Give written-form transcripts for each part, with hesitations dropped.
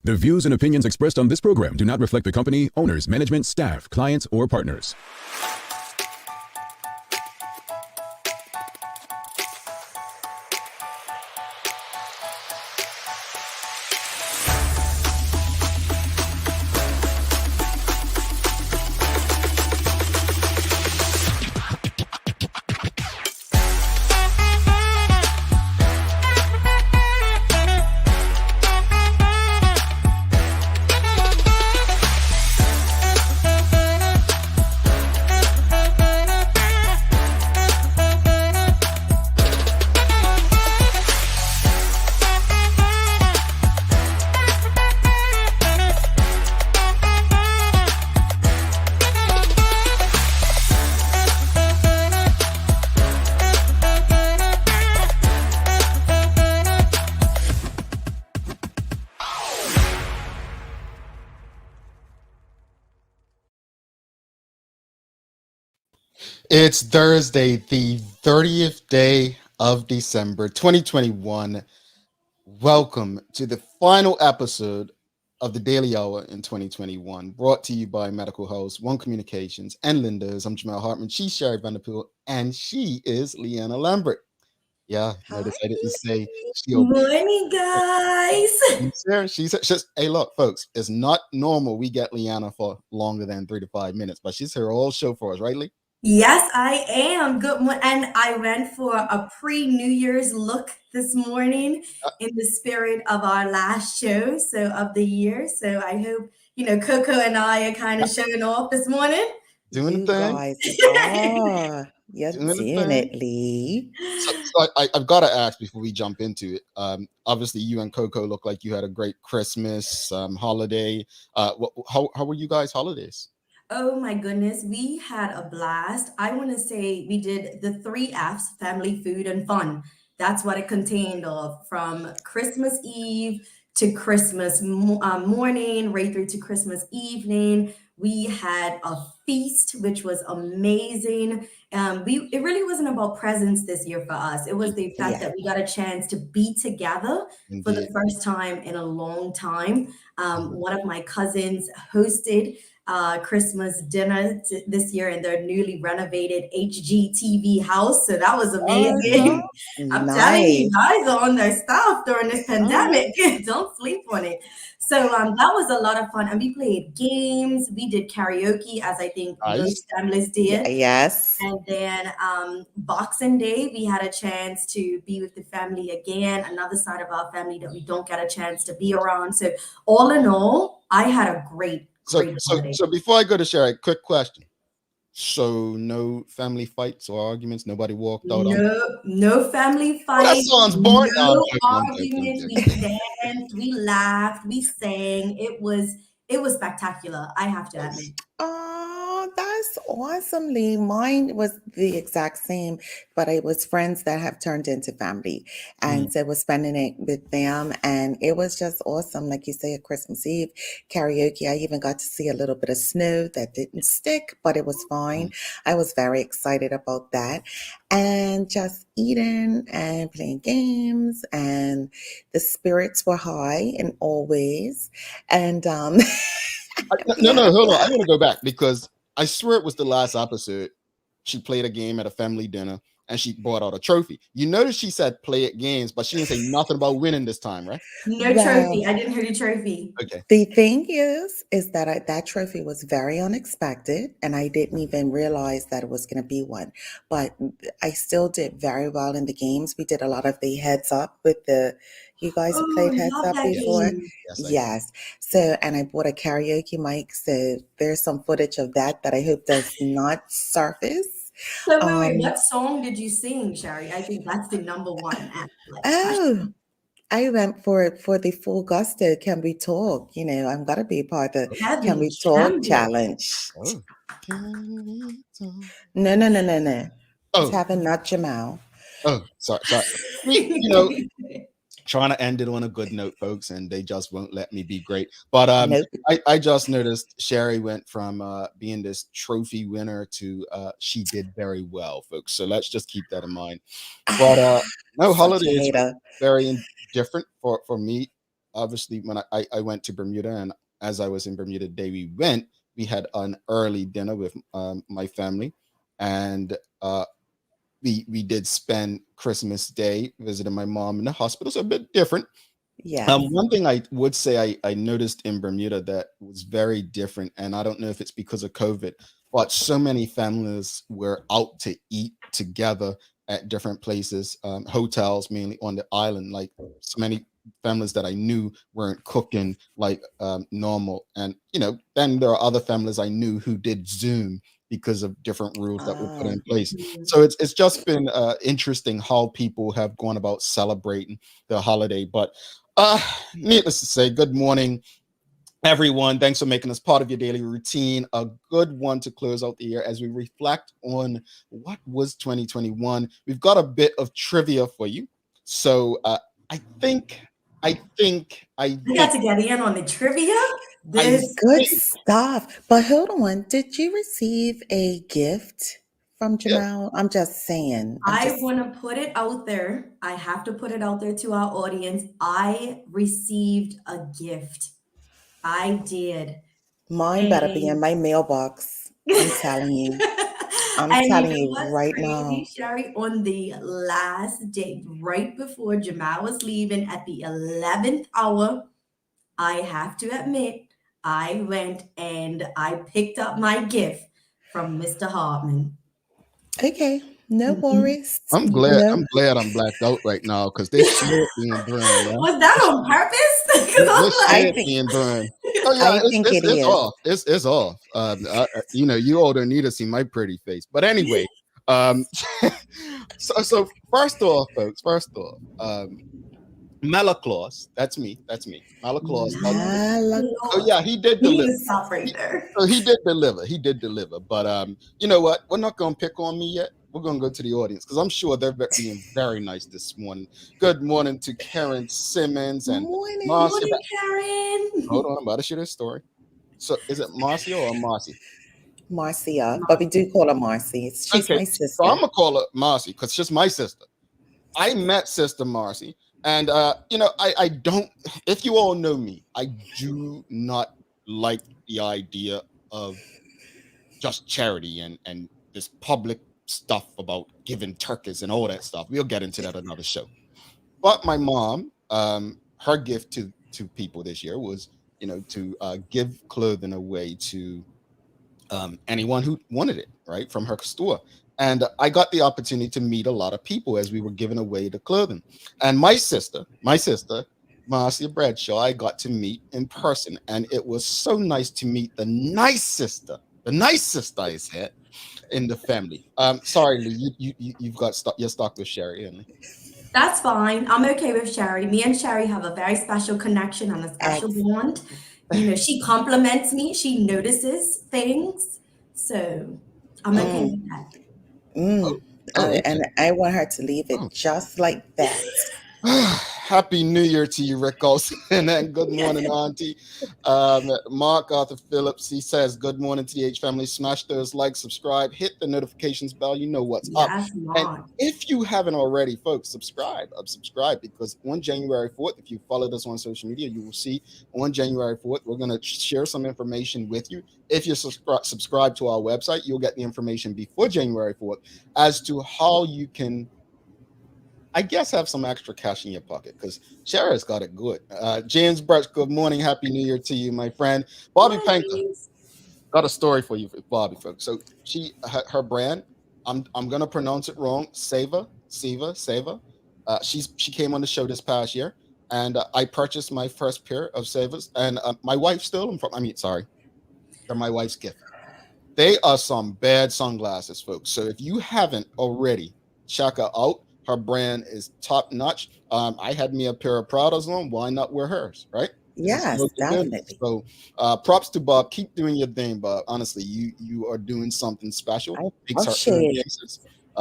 The views and opinions expressed on this program do not reflect the company, owners, management, staff, clients, or partners. It's Thursday, the 30th day of December, 2021. Welcome to the final episode of the Daily Hour in 2021, brought to you by Medical House, One Communications, and Linda's. I'm Jamal Hartman. She's Sherry Vanderpool, and she is Leanna Lambert. Yeah, notice I didn't say she'll be. Morning, guys. She's hey, look, folks, it's not normal we get Leanna for longer than 3 to 5 minutes, but she's here all show for us, right, Lee? Yes, I am. Good morning. And I went for a pre-New Year's look this morning in the spirit of our last show, of the year. So I hope, Coco and I are kind of showing off this morning. Doing You the thing. guys are. You're Doing the doing thing. it, Lee. So I've got to ask before we jump into it. Obviously, you and Coco look like you had a great Christmas holiday. How were you guys' holidays? Oh my goodness, we had a blast. I want to say we did the 3 F's: family, food, and fun. That's what it contained of, from Christmas Eve to Christmas morning, right through to Christmas evening. We had a feast, which was amazing. It really wasn't about presents this year for us. It was the fact that we got a chance to be together for the first time in a long time. One of my cousins hosted Christmas dinner this year in their newly renovated HGTV house. So that was amazing. I'm telling you, guys are on their stuff during this pandemic. Don't sleep on it. So that was a lot of fun. And we played games. We did karaoke, as I think most families did. Yes. And then Boxing Day, we had a chance to be with the family again, another side of our family that we don't get a chance to be around. So all in all, I had a great holiday. So before I go to Sherry, quick question. So no family fights or arguments? Nobody walked out? No family fights. That sounds boring. No arguments. We danced, we laughed, we sang. It was spectacular, I have to admit. Oh, that's awesome, Lee. Mine was the exact same, but it was friends that have turned into family. And so we're spending it with them. And it was just awesome. Like you say, at Christmas Eve, karaoke. I even got to see a little bit of snow that didn't stick, but it was fine. I was very excited about that. And just eating and playing games, and the spirits were high and always. And no, hold on. I want to go back because I swear it was the last episode. She played a game at a family dinner and she brought out a trophy. You notice she said play at games, but she didn't say nothing about winning this time, right? No trophy. I didn't hear the trophy. Okay. The thing is that that trophy was very unexpected, and I didn't even realize that it was going to be one. But I still did very well in the games. We did a lot of the heads up with the. You guys have played heads up before? Yes. So, and I bought a karaoke mic. So there's some footage of that I hope does not surface. So wait, what song did you sing, Sherry? I think that's the number one. I went for the full gusto. Can we talk? I'm gonna be part of the Can We Talk challenge. No. It's having not Jamal. Oh, sorry. Trying to end it on a good note, folks, and they just won't let me be great. But Nope. I just noticed Sherry went from being this trophy winner to she did very well, folks. So let's just keep that in mind. But no, holidays were very different for me. obviously when I went to Bermuda, and as I was in Bermuda the day we had an early dinner with my family, and we did spend Christmas Day visiting my mom in the hospital. So a bit different. Yes. One thing I would say I noticed in Bermuda that was very different, and I don't know if it's because of COVID, but so many families were out to eat together at different places, hotels mainly on the island. Like so many families that I knew weren't cooking like normal, and then there are other families I knew who did Zoom because of different rules that were put in place. Mhm. So it's just been interesting how people have gone about celebrating the holiday, but. Uh, Needless to say, good morning, everyone. Thanks for making us part of your daily routine. A good one to close out the year as we reflect on what was 2021. We've got a bit of trivia for you. So I think, I think, I I got think, to get in on the trivia. I This Good think, stuff. But hold on. Did you receive a gift from yeah, Jamal? I'm just saying. I'm I just want to put it out there. I have to put it out there to our audience. I received a gift. I did. Mine better be in And my mailbox. I'm telling you. I'm and you telling know you what's right crazy, now. Sherry? On the last day, right before Jamal was leaving at the 11th hour, I have to admit, I went and I picked up my gift from Mr. Hartman. Okay. No Mhm. worries. I'm glad No. I'm glad I'm blacked out right now because this shit being burned, yeah. Was that on purpose? Because This I'm I shit like, think being burned. Oh yeah, I think it it's is. off. It's off. You all don't need to see my pretty face. But anyway, um, so first off, folks. First off, Malaclaus. That's me. That's me. Malaclaus. So Lord, yeah, he did you need deliver. to stop right He, there. so he did deliver. He did deliver. But you know what? We're not gonna pick on me yet. We're gonna go to the audience because I'm sure they're being very nice this morning. Good morning to Karen Simmons and Morning. Marcia. Morning, Hold Karen. on, I'm about to share this story. So is it Marcia or Marcy? Marcia. But we do call her Marcy. She's Okay, my so I'm sister. gonna call her Marcy because she's my sister. I met Sister Marcy, and I don't. If you all know me, I do not like the idea of just charity and this public stuff about giving turkeys and all that stuff. We'll get into that another show. But my mom, her gift to people this year was, to give clothing away to anyone who wanted it, right, from her store. And I got the opportunity to meet a lot of people as we were giving away the clothing. And my sister, Marcia Bradshaw, I got to meet in person, and it was so nice to meet the nice sister I said in the family. Sorry, Lee, you've got stuck. You're stuck with Sherry, and That's fine. I'm okay with Sherry. Me and Sherry have a very special connection and a special Ex- bond. She compliments me, she notices things. So I'm okay mm, with that. oh, mm. oh, okay. And I want her to leave Oh. it just like that. Happy New Year to you, Rick Olson, and good morning, Auntie. Mark Arthur Phillips, he says, good morning to the H family. Smash those likes, subscribe, hit the notifications bell. You know what's up. Yes, And Mark. if you haven't already, folks, subscribe because on January 4th, if you followed us on social media, you will see on January 4th, we're going to share some information with you. If you subscribe to our website, you'll get the information before January 4th as to how you can, I guess, have some extra cash in your pocket because Shara's got it good. James Birch, good morning. Happy New Year to you, my friend. Bobby Hi, Panker, James. got a story for you, Bobby, folks. So her brand, I'm gonna pronounce it wrong. Seva. She came on the show this past year, and I purchased my first pair of Savas, and my wife stole them from. I mean, sorry, they're my wife's gift. They are some bad sunglasses, folks. So if you haven't already, check her out. Her brand is top notch. I had me a pair of Pradas on. Why not wear hers, right? This is Yes, no good business. definitely. So props to Bob. Keep doing your thing, Bob. Honestly, you are doing something special. I Makes her appreciate it. iridescence.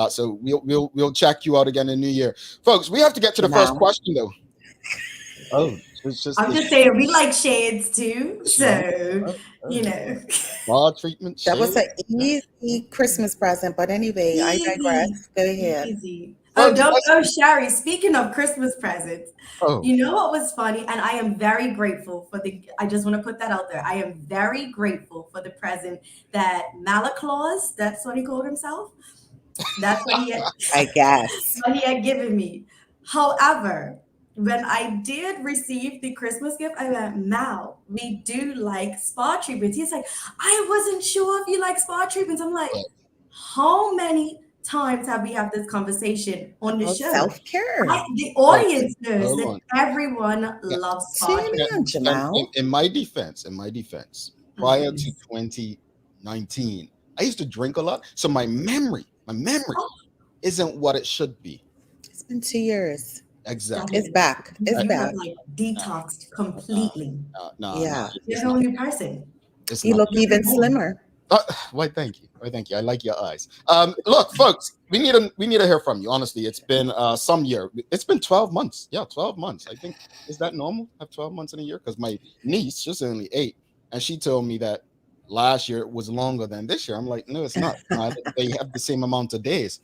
So we'll check you out again in the new year, folks. We have to get to the first Now, question though. Oh, I'm just saying we like shades too. So, you oh, know, ball treatment that shade. was an easy Christmas present. But anyway, I easy, digress. Go ahead. easy. Oh, Folks, don't. Oh, Sherry, speaking of Christmas presents, oh, you know what was funny? And I am very grateful for I just want to put that out there. I am very grateful for the present that Malaclaus, that's what he called himself. That's what he had, I guess. what he had given me. However, when I did receive the Christmas gift, I went, Mal, we do like spa treatments. He's like, I wasn't sure if you like spa treatments. I'm like, how many times have we had this conversation on the Oh, show? self-care. The folks, audience knows hold that on. everyone Yeah, loves spa Tune yeah, in, treatments. in, Jamal. in my defense, Oh, prior to goodness. 2019, I used to drink a lot, so my memory Oh, isn't what it should be. It's been 2 years. stop Exactly. It's it. back. It's Uh, You have back. like uh, detoxed no, completely. no, Yeah. You're it's a not. whole new person. It's You not. look You're even reborn. slimmer. Why? Thank you. Why? Thank you. I like your eyes. Look, folks, we need to hear from you. Honestly, it's been some year. It's been 12 months. Yeah, 12 months. I think is that normal? Have 12 months in a year? Because my niece, she's only 8, and she told me that last year was longer than this year. I'm like, no, it's not. They have the same amount of days.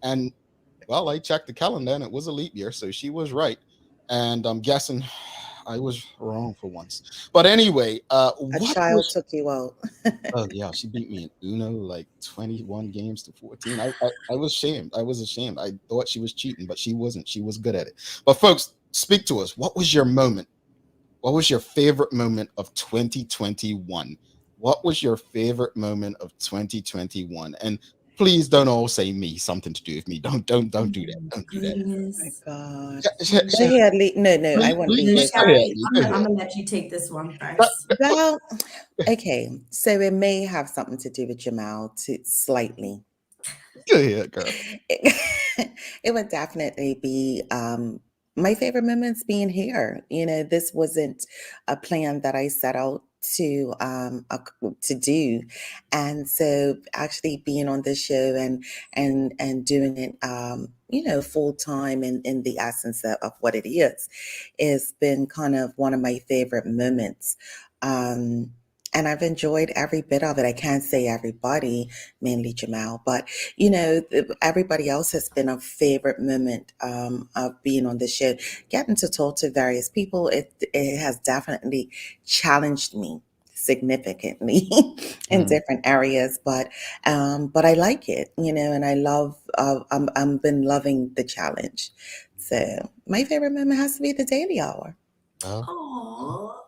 And well, I checked the calendar and it was a leap year, so she was right. And I'm guessing I was wrong for once. But anyway, A what child was took you out. oh yeah, she beat me in Uno like 21 games to 14. I was ashamed. I was ashamed. I thought she was cheating, but she wasn't. She was good at it. But folks, speak to us. What was your moment? What was your favorite moment of 2021? What was your favorite moment of 2021? And please don't all say me, something to do with me. Don't do that. Oh, Don't do that. My goodness. God. Mm. Go ahead, Lee. No, no, I Please, want please, Lee No, please to go go. ahead, Sherry, Lee. I'm Go gonna, ahead. I'm gonna let you take this one first. Well, okay. So it may have something to do with Jamal to slightly. Go ahead, girl. It would definitely be my favorite moments being here. This wasn't a plan that I set out to do, and so actually being on this show and doing it full time in the essence of what it is has been kind of one of my favorite moments. Um, and I've enjoyed every bit of it. I can't say everybody, mainly Jamal, but everybody else has been a favorite moment of being on the show. Getting to talk to various people, it has definitely challenged me significantly in Mm. different areas, but I like it, and I love. I'm been loving the challenge. So my favorite moment has to be the daily hour. Well, Oh.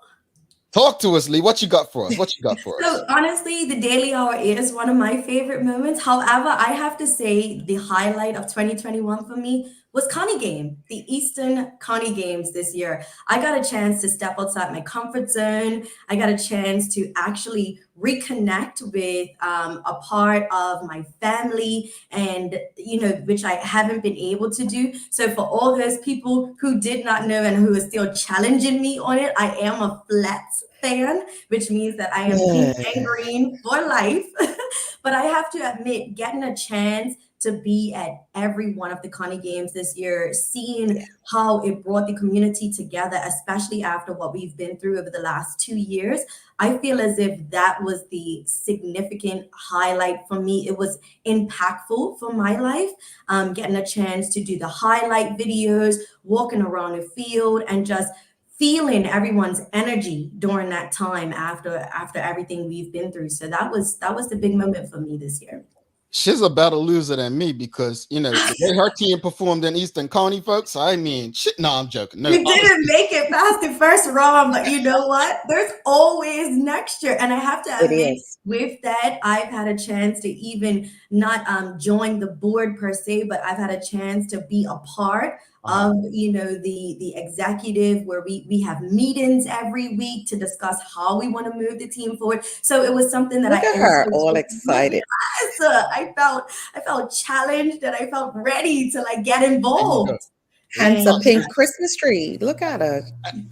talk to us, Lee. What you got for us? What you got for us? So honestly, the daily hour is one of my favorite moments. However, I have to say the highlight of 2021 for me was Connie Game, the Eastern Connie Games this year. I got a chance to step outside my comfort zone. I got a chance to actually reconnect with a part of my family, and which I haven't been able to do. So for all those people who did not know and who are still challenging me on it, I am a Flats fan, which means that I am pink and green for life. But I have to admit, getting a chance to be at every one of the Connie games this year, seeing Yeah. how it brought the community together, especially after what we've been through over the last 2 years, I feel as if that was the significant highlight for me. It was impactful for my life, getting a chance to do the highlight videos, walking around the field, and just feeling everyone's energy during that time after everything we've been through. So that was the big moment for me this year. She's a better loser than me because the way her team performed in Eastern County, folks. I mean, shit. No, I'm joking. No, We didn't honestly, make it past the first round, but you know what? There's always next year. And I have to It admit, is. with that, I've had a chance to even not join the board per se, but I've had a chance to be a part uh-huh. of the executive, where we have meetings every week to discuss how we want to move the team forward. So it was something that Look I at also her, all took with. excited. Yes, I felt challenged, and I felt ready to like get There you go. involved. There's Hence a And pink Christmas tree. Look at her.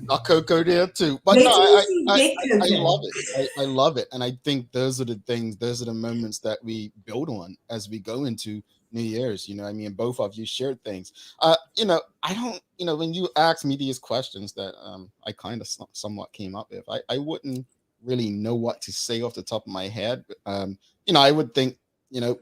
a Coco there too. But no, wait till you see Big I love Coco. it. I love it. And I think those are the things, those are the moments that we build on as we go into New Year's. I mean, both of you shared things. I don't, when you ask me these questions that I kind of somewhat came up with, I wouldn't really know what to say off the top of my head. I would think, you know,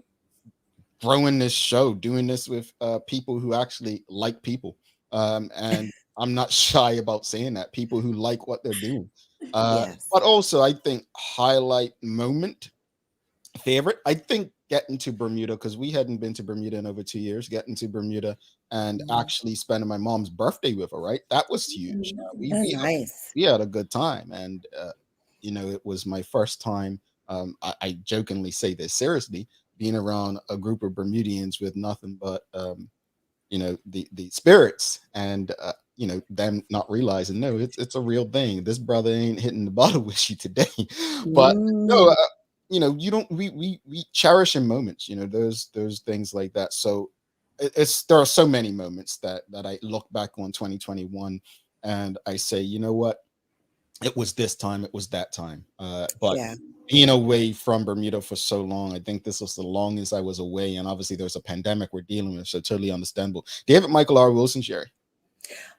growing this show, doing this with people who actually like people. And I'm not shy about saying that, people who like what they're doing. Yes. But also, I think highlight moment favorite, I think getting to Bermuda, because we hadn't been to Bermuda in over 2 years, getting to Bermuda and Mhm. actually spending my mom's birthday with her, right? That was huge. Mhm. We, Oh, we, had, nice. we had a good time. And, it was my first time. I jokingly say this seriously, being around a group of Bermudians with nothing but, the spirits, and them not realizing, no, it's a real thing. This brother ain't hitting the bottle with you today. But no, Mm, you don't we cherish in moments, those things like that. So there are so many moments that I look back on 2021, and I say, you know what, it was this time, it was that time. But yeah. being away from Bermuda for so long, I think this was the longest I was away. And obviously, there's a pandemic we're dealing with, so totally understandable. David Michael R. Wilson, Sherry.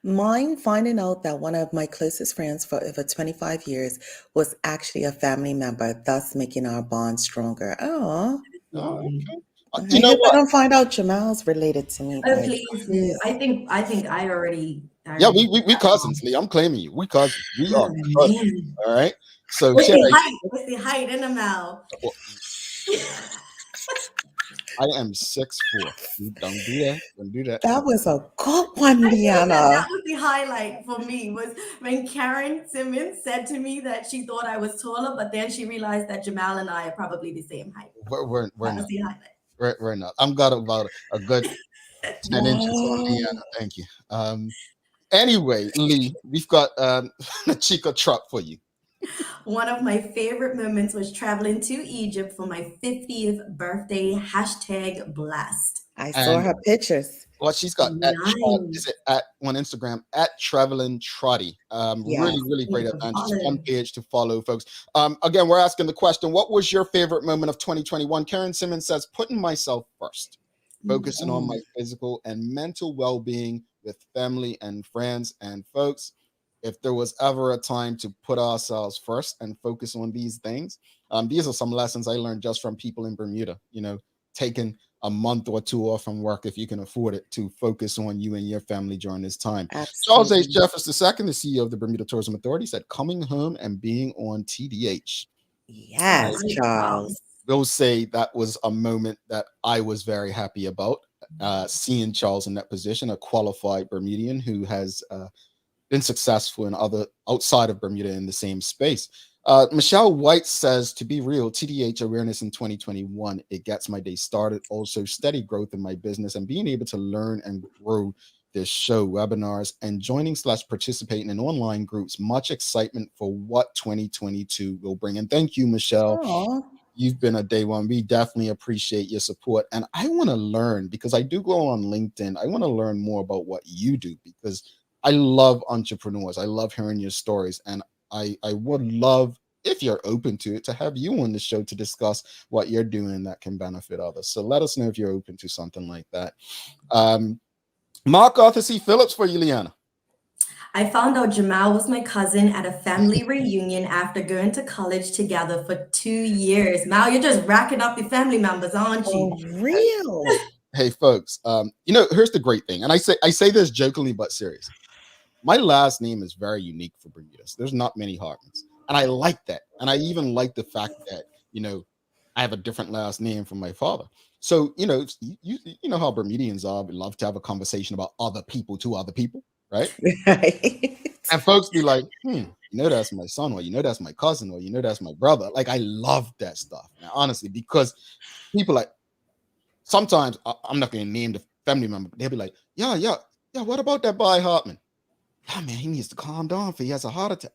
Mine finding out that one of my closest friends for over 25 years was actually a family member, thus making our bond stronger. Oh, Oh, Mhm. okay. I You know hope I what? don't find out Jamal's related to me Oh, though. please do. Please. I think I Yeah, already we cousins, Lee. I'm claiming you. We cousins. We are Oh cousins. man. All right. So, What's Sherry, the height? What's the height in the mouth? well, I am 6'4". Don't do that. Don't do that. That was a good one, I think that Liana. was the highlight for me was when Karen Simmons said to me that she thought I was taller, but then she realized that Jamal and I are probably the same height. We're That was not. the highlight. We're not. I'm got about a good 10 inches on Wow. Leanna. Thank you. Anyway, Lee, we've got a Chico truck for you. One of my favorite moments was traveling to Egypt for my 50th birthday. Hashtag blessed. I saw And her pictures. what she's got is Nice. it at on Instagram at Traveling Trotty. Yes. Really Need great to event. Just follow. fun page to follow, folks. Again, we're asking the question: what was your favorite moment of 2021? Karen Simmons says, "Putting myself first, focusing on my Mm, physical and mental well-being with family and friends." And folks, if there was ever a time to put ourselves first and focus on these things, these are some lessons I learned just from people in Bermuda. Taking a month or two off from work, if you can afford it, to focus on you and your family during this time. Charles H. absolutely. Jeffers II, the CEO of the Bermuda Tourism Authority, said coming home and being on TDH. And I Yes, Right, Charles. Charles. will say that was a moment that I was very happy about, seeing Charles in that position, a qualified Bermudian who has been successful in other outside of Bermuda in the same space. Michelle White says, to be real, TDH awareness in 2021, it gets my day started. Also, steady growth in my business and being able to learn and grow this show, webinars, and joining slash participating in online groups. Much excitement for what 2022 will bring. And thank you, Michelle. Oh, You've been a day one. We definitely appreciate your support. And I want to learn, because I do go on LinkedIn. I want to learn more about what you do, because I love entrepreneurs. I love hearing your stories. And I would love, if you're open to it, to have you on the show to discuss what you're doing that can benefit others. So let us know if you're open to something like that. Um, Mark Arthur C. Phillips for Juliana. I found out Jamal was my cousin at a family reunion after going to college together for 2 years. Mal, you're just racking up your family members, aren't for you? real. Hey folks, here's the great thing, and I say this jokingly but serious. My last name is very unique for Bermudas. There's not many Hartmans, and I like that. And I even like the fact that I have a different last name from my father. So you know how Bermudians are. We love to have a conversation about other people to other people, right? Right. And folks be like, that's my son, or that's my cousin, or that's my brother. Like, I love that stuff, man, honestly, because people like sometimes I'm not going to name the family member. They'll be like, yeah. What about that boy Hartman? Yeah, man, he needs to calm down for he has a heart attack.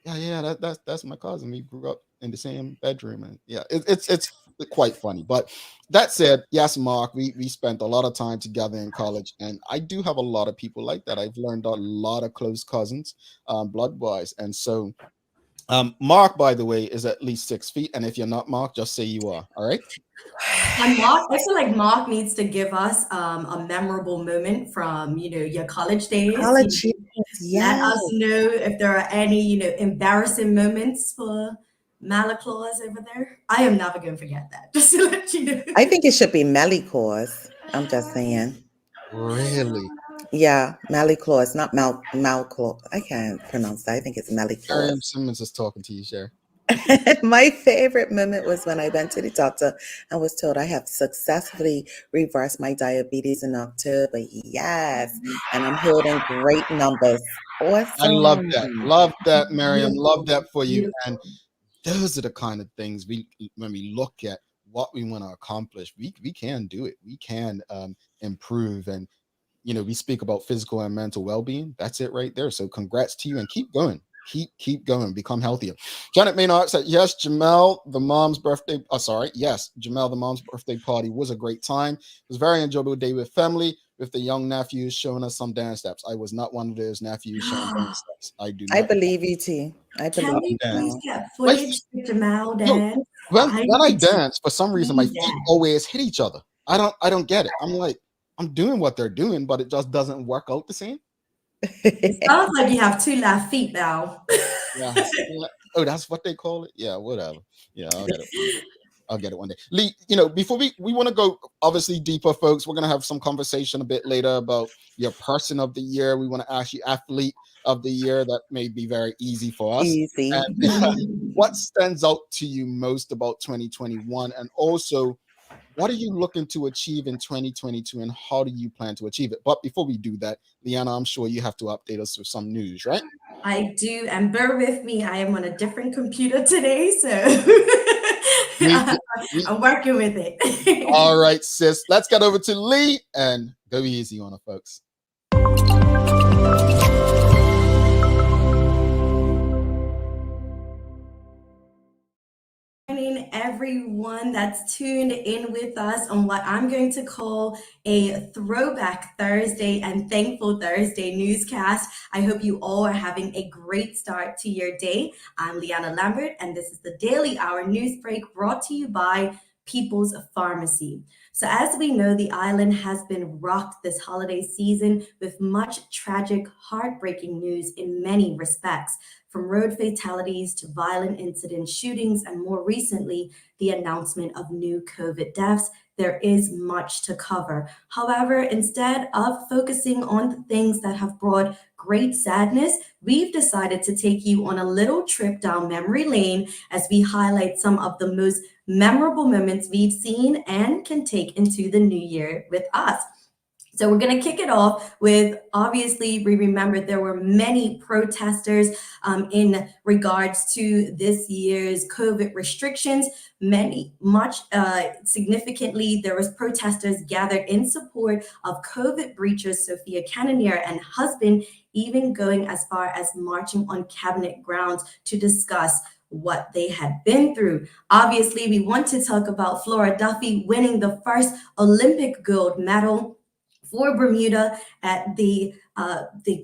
Yeah, that's my cousin. We grew up in the same bedroom, and yeah, it's quite funny. But that said, yes, Mark, we spent a lot of time together in college, and I do have a lot of people like that. I've learned a lot of close cousins, blood wise, and so Mark, by the way, is at least 6 feet, and if you're not Mark, just say you are. All right. And Mark, I feel like Mark needs to give us a memorable moment from, your college days. College years, Let yes. us know if there are any, embarrassing moments for Malaclaws over there. I am never going to forget that. Just to let you know. I think it should be Meliclaws. I'm just saying. Really? Yeah, Meliclaws, not Malclaw. I can't pronounce that. I think it's Meliclaws. Simmons is talking to you, Sher. My favorite moment was when I went to the doctor and was told I have successfully reversed my diabetes in October. Yes. And I'm holding great numbers. I love Awesome. that. Love that, Miriam. Love Beautiful, that for you. And beautiful. those are the kind of things when we look at what we want to accomplish, we can do it. We can improve. And we speak about physical and mental well-being. That's it right there. So congrats to you, and keep going. Keep going. Become healthier. Janet Maynard said, yes, Jamel, the mom's birthday. Yes, Jamel, the mom's birthday party was a great time. It was a very enjoyable day with family, with the young nephews showing us some dance steps. I was not one of those nephews showing dance steps. I do I not believe you, T. I Can believe we you. please dance. get My footage feet, to Jamal no, dance? when I need to dance, for some reason, my see feet that. always hit each other. I don't get it. I'm like, I'm doing what they're doing, but it just doesn't work out the same. It sounds like you have two left feet now. Yeah. Oh, that's what they call it. Yeah, whatever. Yeah, I'll get it. I'll get it one day. Lee, before we want to go obviously deeper, folks, we're gonna have some conversation a bit later about your person of the year. We want to ask you athlete of the year. That may be very easy for us. Easy. And what stands out to you most about 2021? And also, what are you looking to achieve in 2022, and how do you plan to achieve it? But before we do that, Leanna, I'm sure you have to update us with some news, right? I do, and bear with me. I am on a different computer today, so We, we, I'm working with it. all right, sis. Let's get over to Lee and go easy on it, folks. Morning, everyone that's tuned in with us on what I'm going to call a Throwback Thursday and Thankful Thursday newscast. I hope you all are having a great start to your day. I'm Liana Lambert, and this is the Daily Hour News Break brought to you by People's Pharmacy. So as we know, the island has been rocked this holiday season with much tragic, heartbreaking news in many respects, from road fatalities to violent incidents, shootings, and more recently, the announcement of new COVID deaths. There is much to cover. However, instead of focusing on the things that have brought great sadness, we've decided to take you on a little trip down memory lane as we highlight some of the most memorable moments we've seen and can take into the new year with us. So we're going to kick it off with, obviously, we remember there were many protesters in regards to this year's COVID restrictions. Significantly, there was protesters gathered in support of COVID breachers Sophia Cannonier and husband, even going as far as marching on cabinet grounds to discuss what they had been through. Obviously, we want to talk about Flora Duffy winning the first Olympic gold medal for Bermuda at the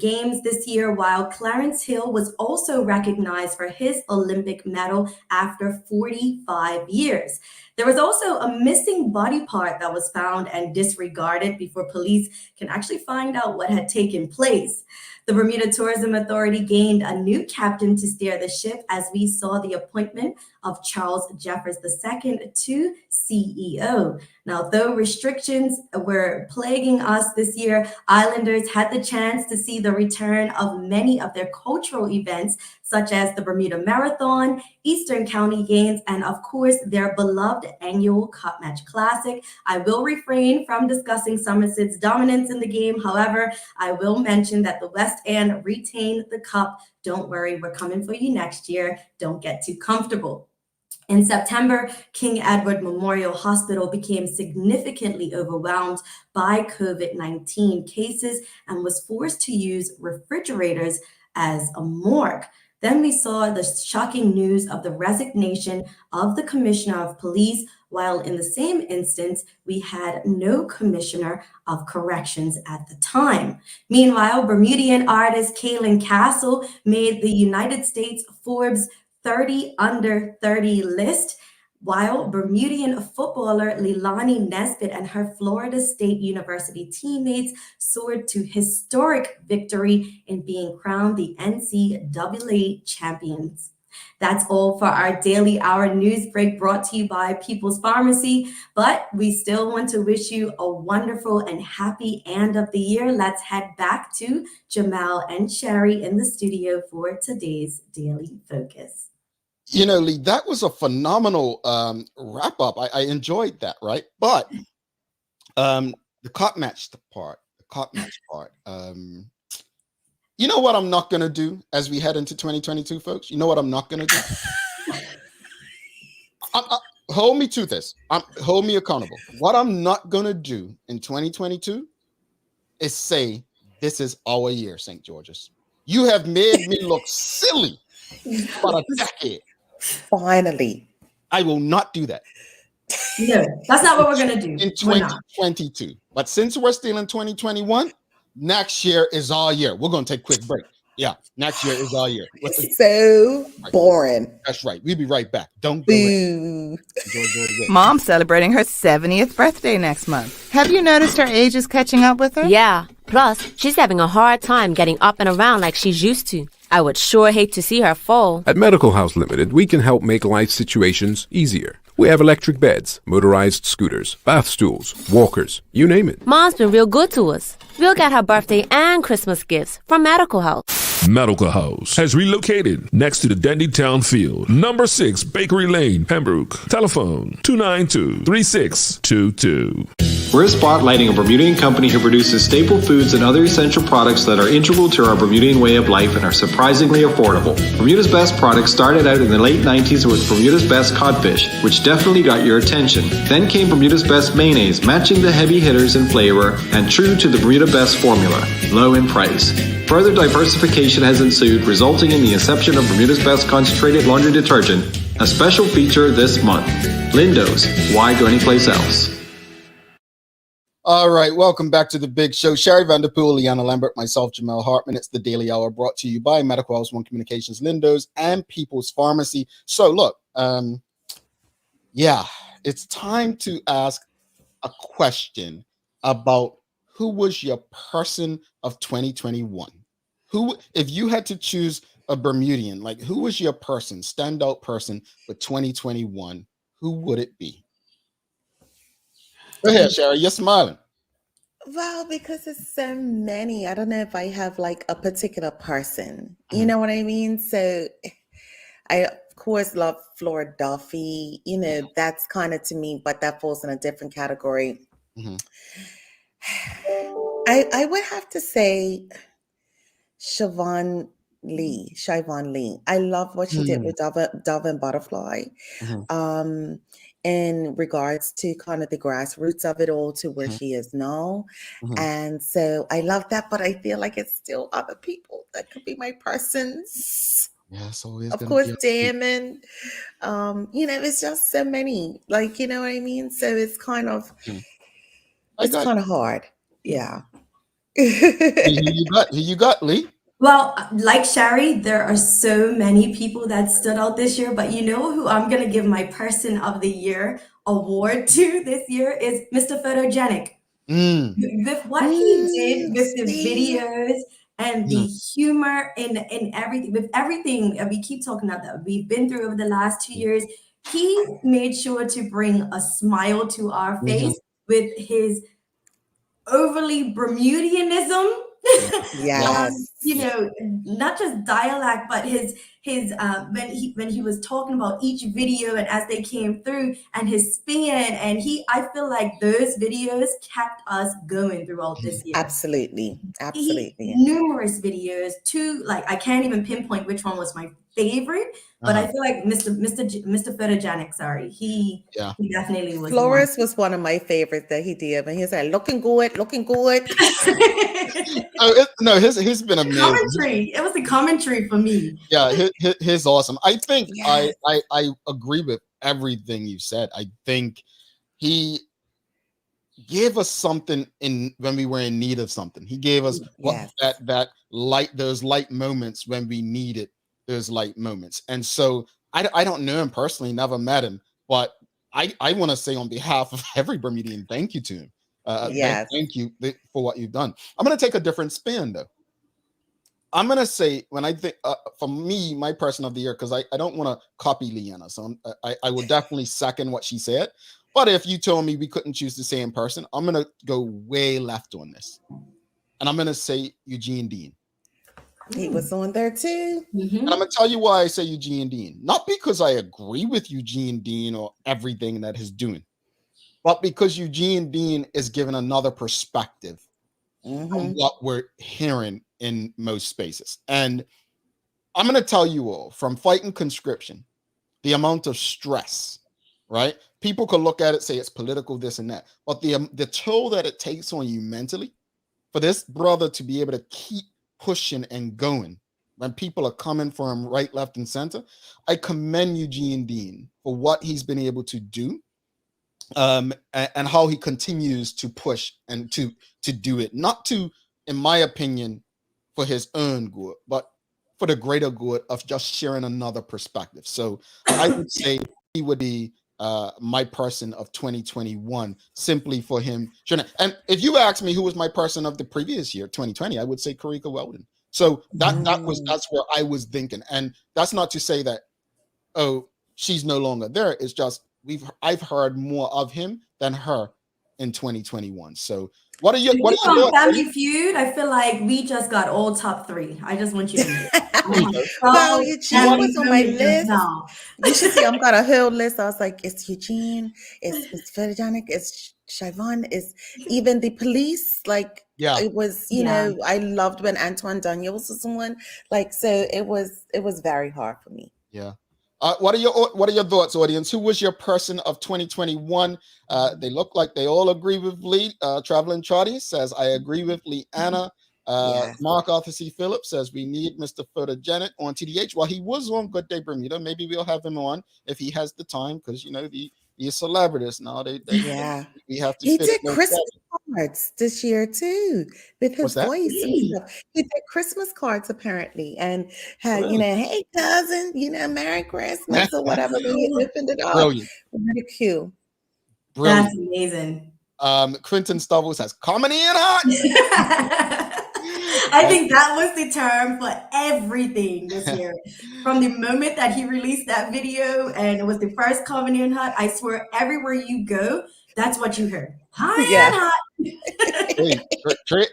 games this year, while Clarence Hill was also recognized for his Olympic medal after 45 years. There was also a missing body part that was found and disregarded before police can actually find out what had taken place. The Bermuda Tourism Authority gained a new captain to steer the ship as we saw the appointment of Charles Jeffers II to CEO. Now, though restrictions were plaguing us this year, Islanders had the chance to see the return of many of their cultural events, such as the Bermuda Marathon, Eastern County Games, and of course, their beloved annual Cup Match Classic. I will refrain from discussing Somerset's dominance in the game. However, I will mention that the West End retained the cup. Don't worry, we're coming for you next year. Don't get too comfortable. In September, King Edward Memorial Hospital became significantly overwhelmed by COVID-19 cases and was forced to use refrigerators as a morgue. Then we saw the shocking news of the resignation of the Commissioner of Police, while in the same instance, we had no Commissioner of Corrections at the time. Meanwhile, Bermudian artist Kaylin Castle made the United States Forbes 30 under 30 list, while Bermudian footballer Leilani Nesbitt and her Florida State University teammates soared to historic victory in being crowned the NCAA champions. That's all for our daily hour news break brought to you by People's Pharmacy. But we still want to wish you a wonderful and happy end of the year. Let's head back to Jamal and Sherry in the studio for today's Daily Focus. Lee, that was a phenomenal wrap up. I enjoyed that, right? But the cop match part. You know what I'm not going to do as we head into 2022, folks? You know what I'm not going to do? Hold me to this. Hold me accountable. What I'm not going to do in 2022 is say, this is our year, St. George's. You have made me look silly for a decade. Finally. I will not do that. No, that's not what we're going to do. In 2022. But since we're still in 2021, next year is our year. We're going to take a quick break. Yeah, next year is our year. So boring. That's right. We'll be right back. Don't go away. Mom's celebrating her 70th birthday next month. Have you noticed her age is catching up with her? Yeah. Plus, she's having a hard time getting up and around like she's used to. I would sure hate to see her fall. At Medical House Limited, we can help make life situations easier. We have electric beds, motorized scooters, bath stools, walkers, you name it. Mom's been real good to us. We'll get her birthday and Christmas gifts from Medical House. Medical House has relocated next to the Dendy Town Field, number 6 Bakery Lane, Pembroke. Telephone 292-3622. We're spotlighting a Bermudian company who produces staple foods and other essential products that are integral to our Bermudian way of life and are surprisingly affordable. Bermuda's Best products started out in the late 90s with Bermuda's Best Codfish, which definitely got your attention. Then came Bermuda's Best Mayonnaise, matching the heavy hitters in flavor and true to the Bermuda Best formula, low in price. Further diversification has ensued, resulting in the inception of Bermuda's Best Concentrated Laundry Detergent, a special feature this month. Lindo's, why go anyplace else? All right, welcome back to the big show. Sherry Vanderpool, Liana Lambert, myself, Jamel Hartman. It's the Daily Hour brought to you by Medical House One Communications, Lindo's, and People's Pharmacy. So look, it's time to ask a question about who was your person of 2021? Who, if you had to choose a Bermudian, like who was your person, standout person for 2021? Who would it be? Go ahead, Sherry. You're smiling. Well, because it's so many. I don't know if I have like a particular person. You know what I mean? So I, of course, love Flora Duffy. You know, that's kind of to me, but that falls in a different category. I would have to say Siobhan Lee. I love what she did with Dove and Butterfly. In regards to kind of the grassroots of it all to where she is now. And so I love that, but I feel like it's still other people that could be my persons. Yeah, it's always of course, Damon. You know, it's just so many. Like, you know what I mean? So it's kind of hard. Yeah. Who you got, Lee? Well, like Sherry, there are so many people that stood out this year, but you know who I'm going to give my Person of the Year award to this year is Mr. Photogenic. With what he did with the videos and the humor and everything, with everything that we keep talking about that we've been through over the last 2 years, he made sure to bring a smile to our face with his overly Bermudianism. Yes. You know, not just dialect, but his when he was talking about each video and as they came through and his spin, and I feel like those videos kept us going throughout this year. Absolutely. Numerous videos, like I can't even pinpoint which one was my favorite, but I feel like Mr. Photogenic, he definitely was. Flores was one of my favorites that he did, and he said, looking good. He's been amazing. Commentary. It was the commentary for me. Yeah, he's awesome. I think I agree with everything you said. I think he gave us something when we were in need of something. He gave us that light, those light moments when we needed those light moments. And so I don't know him personally, never met him, but I want to say on behalf of every Bermudian, thank you to him. Thank you for what you've done. I'm going to take a different spin though. I'm gonna say when I think for me, my person of the year, because I don't want to copy Leanna, so I will definitely second what she said. But if you told me we couldn't choose the same person, I'm gonna go way left on this, and I'm gonna say Eugene Dean. He was on there too. And I'm gonna tell you why I say Eugene Dean. Not because I agree with Eugene Dean or everything that he's doing, but because Eugene Dean is giving another perspective on what we're hearing in most spaces. And I'm going to tell you all, from fighting conscription, the amount of stress, right? People could look at it, say it's political, this and that, but the toll that it takes on you mentally, for this brother to be able to keep pushing and going when people are coming for him right, left, and center, I commend Eugene Dean for what he's been able to do, and how he continues to push and to do it, not to, in my opinion, for his own good, but for the greater good of just sharing another perspective. So I would say he would be my person of 2021, simply for him. And if you ask me who was my person of the previous year, 2020, I would say Karika Weldon. So that's where I was thinking. And that's not to say that, oh, she's no longer there. It's just I've heard more of him than her in 2021. So what are your Family Feud? I feel like we just got all top 3. I just want you to know. Well, Eugene was on my list. You should see, I've got a whole list. I was like, it's Eugene, it's Photogenic, it's Chivon, it's even the police. Like, it was, you know, I loved when Antoine Daniels was on. Like, so it was very hard for me. Yeah. What are your thoughts, audience? Who was your person of 2021? They look like they all agree with Lee. Traveling Trotty says, I agree with Lee Anna. Mark Arthur C. Phillips says, we need Mr. Photogenic on TDH. Well, he was on Good Day Bermuda. Maybe we'll have him on if he has the time, because, you know, he's celebrities now. We have to. He did Christmas cards this year too with his voice and stuff. He did Christmas cards apparently, and had you know, hey cousin, you know, Merry Christmas or whatever. He opened it up. Brilliant. Really cute. Brilliant. That's amazing. Quentin Stubble says, comedy and hot. I think that was the term for everything this year. From the moment that he released that video and it was the first Comedy and Hot, I swear everywhere you go, that's what you heard. Hi, hey,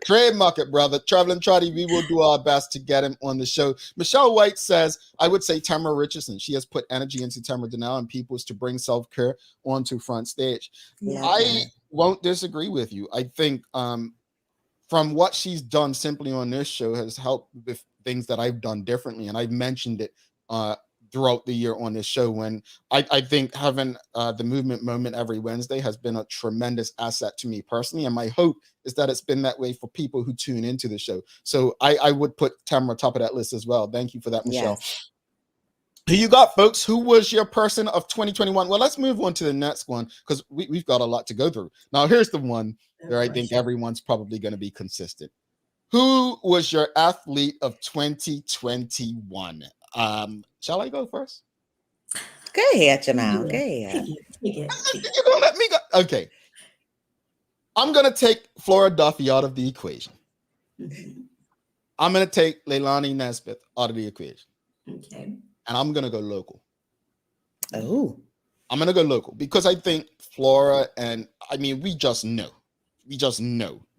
trademark it, brother. Traveling Trotty, we will do our best to get him on the show. Michelle White says, I would say Tamara Richardson. She has put energy into Tamara Donnell and people's to bring self-care onto front stage. I won't disagree with you. I think from what she's done simply on this show has helped with things that I've done differently. And I've mentioned it throughout the year on this show, when I think having the movement moment every Wednesday has been a tremendous asset to me personally. And my hope is that it's been that way for people who tune into the show. So I would put Tamara top of that list as well. Thank you for that, Michelle. Yes. Who you got, folks? Who was your person of 2021? Well, let's move on to the next one, because we've got a lot to go through. Now, here's the one where I think everyone's probably going to be consistent. Who was your athlete of 2021? Shall I go first? Go ahead, Jamal. Go ahead. You're gonna let me go. Okay. I'm gonna take Flora Duffy out of the equation. I'm gonna take Leilani Nesbitt out of the equation. Okay. And I'm gonna go local. Oh. I'm gonna go local because I think Flora, and I mean, we just know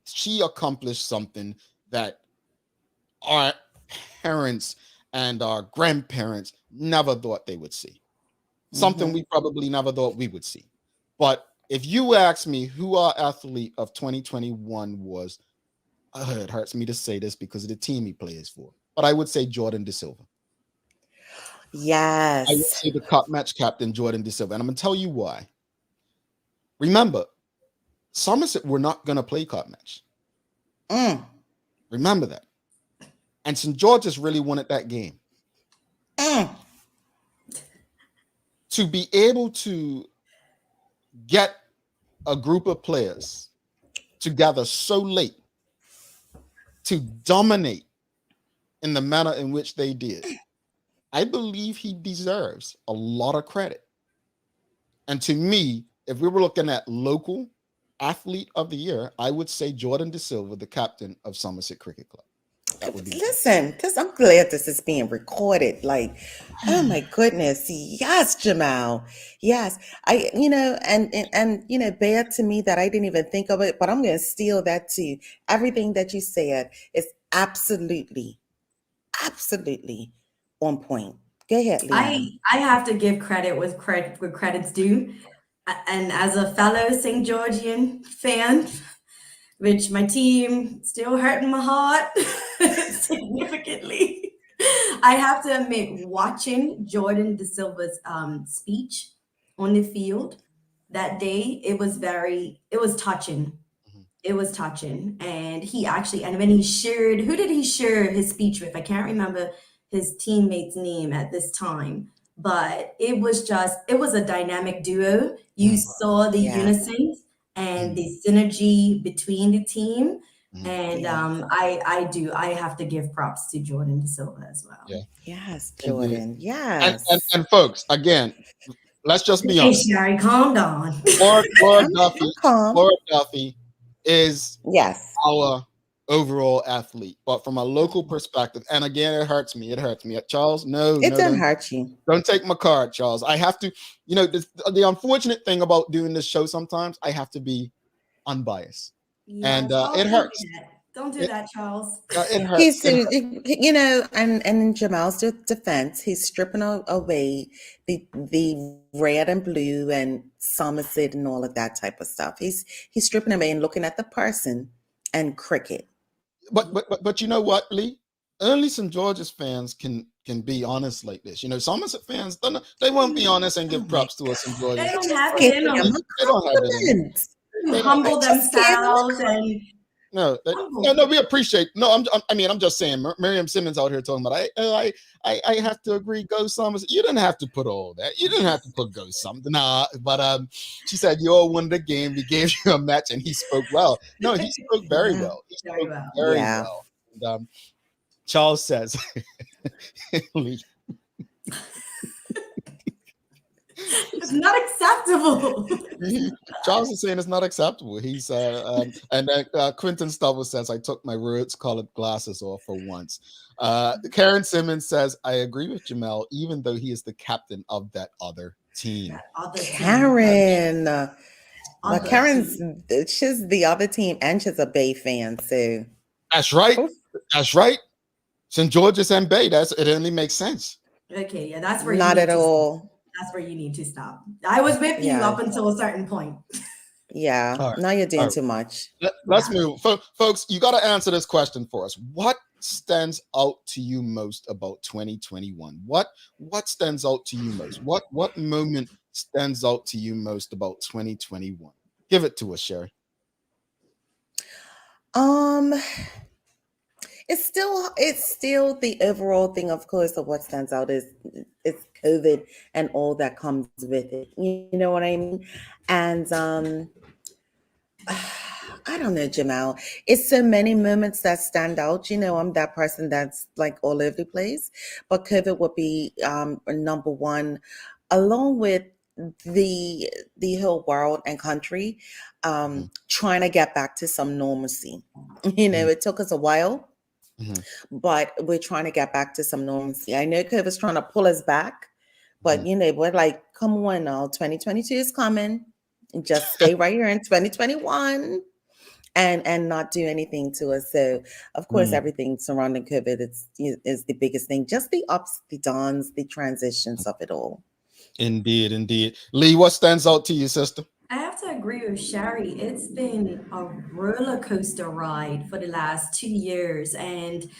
she accomplished something that our parents and our grandparents never thought they would see. Something we probably never thought we would see. But if you ask me who our athlete of 2021 was, it hurts me to say this because of the team he plays for, but I would say Jordan De Silva. Yes. I would say the cup match captain, Jordan De Silva. And I'm going to tell you why. Remember, Somerset were not going to play cup match. Remember that. And St. George's really wanted that game. To be able to get a group of players together so late to dominate in the manner in which they did, I believe he deserves a lot of credit. And to me, if we were looking at local athlete of the year, I would say Jordan De Silva, the captain of Somerset Cricket Club. That would be Listen, I'm glad this is being recorded. Like, oh my goodness, yes, Jamal, yes. Bad to me that I didn't even think of it, but I'm gonna steal that too. Everything that you said is absolutely on point. Go ahead, Leanna. I have to give credit where credit's due. And as a fellow St. Georgian fan, which my team still hurting my heart significantly, I have to admit, watching Jordan De Silva's speech on the field that day, it was touching. It was touching. And when he shared, who did he share his speech with? I can't remember his teammate's name at this time, but it was a dynamic duo. You saw the unison and the synergy between the team. And I have to give props to Jordan De Silva as well. Yeah. Yes, Jordan. Yes. And folks, again, let's just be Hey, honest. Sherry, calm down. Laura calm. Duffy is Yes. our overall athlete, but from a local perspective, and again, it hurts me. Charles, It doesn't hurt you. Don't take my card, Charles. I have to, the unfortunate thing about doing this show sometimes, I have to be unbiased. Yeah, And Charles, it hurts. Don't do that, Charles. It hurts. And in Jamal's defense, he's stripping away the red and blue and Somerset and all of that type of stuff. He's stripping away and looking at the person and cricket. But you know what, Lee? Only St. George's fans can be honest like this. Somerset fans, they won't be honest and give props to us St. George's. They don't have it in them. They don't have it in them. Humble themselves and no, we appreciate. No, I'm just saying. Miriam Simmons out here talking about. I have to agree. Go Somerset. You didn't have to put all that. You didn't have to put go something. Nah, but she said you all won the game. We gave you a match, and he spoke well. No, he spoke very well. He spoke very well. And, Charles says, it's not acceptable. Charles is saying it's not acceptable. He's Quentin Stubble says, I took my rose-colored glasses off for once. Karen Simmons says, I agree with Jamal, even though he is the captain of that other team. Karen. Well, she's the other team, and she's a Bay fan, so that's right. That's right. St. George's and Bay. It only makes sense. Okay, yeah, that's where not at all. That's where you need to stop. I was with you up until a certain point. Yeah. Right. Now you're doing too much. Let's move. Folks, you got to answer this question for us. What stands out to you most about 2021? What stands out to you most? What moment stands out to you most about 2021? Give it to us, Sherry. It's still the overall thing, of course, of what stands out is it's COVID and all that comes with it. You know what I mean? And I don't know, Jamal. It's so many moments that stand out. I'm that person that's like all over the place. But COVID would be number one, along with the whole world and country trying to get back to some normalcy. It took us a while. But we're trying to get back to some normalcy. I know COVID's trying to pull us back, but we're like, come on now, 2022 is coming. Just stay right here in 2021 and not do anything to us. So of course, everything surrounding COVID is the biggest thing. Just the ups, the downs, the transitions of it all. Indeed. Lee, what stands out to you, sister? I have to agree with Sherry. It's been a roller coaster ride for the last 2 years. And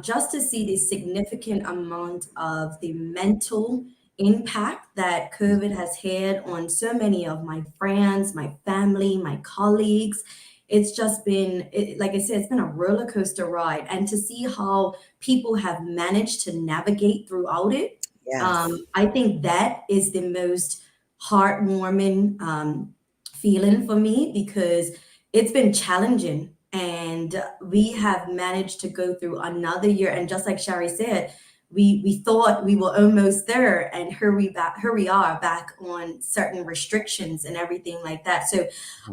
just to see the significant amount of the mental impact that COVID has had on so many of my friends, my family, my colleagues, it's just been, like I said, it's been a roller coaster ride. And to see how people have managed to navigate throughout it, I think that is the most heartwarming feeling for me, because it's been challenging and we have managed to go through another year. And just like Sherry said, we thought we were almost there, and here we are back on certain restrictions and everything like that. So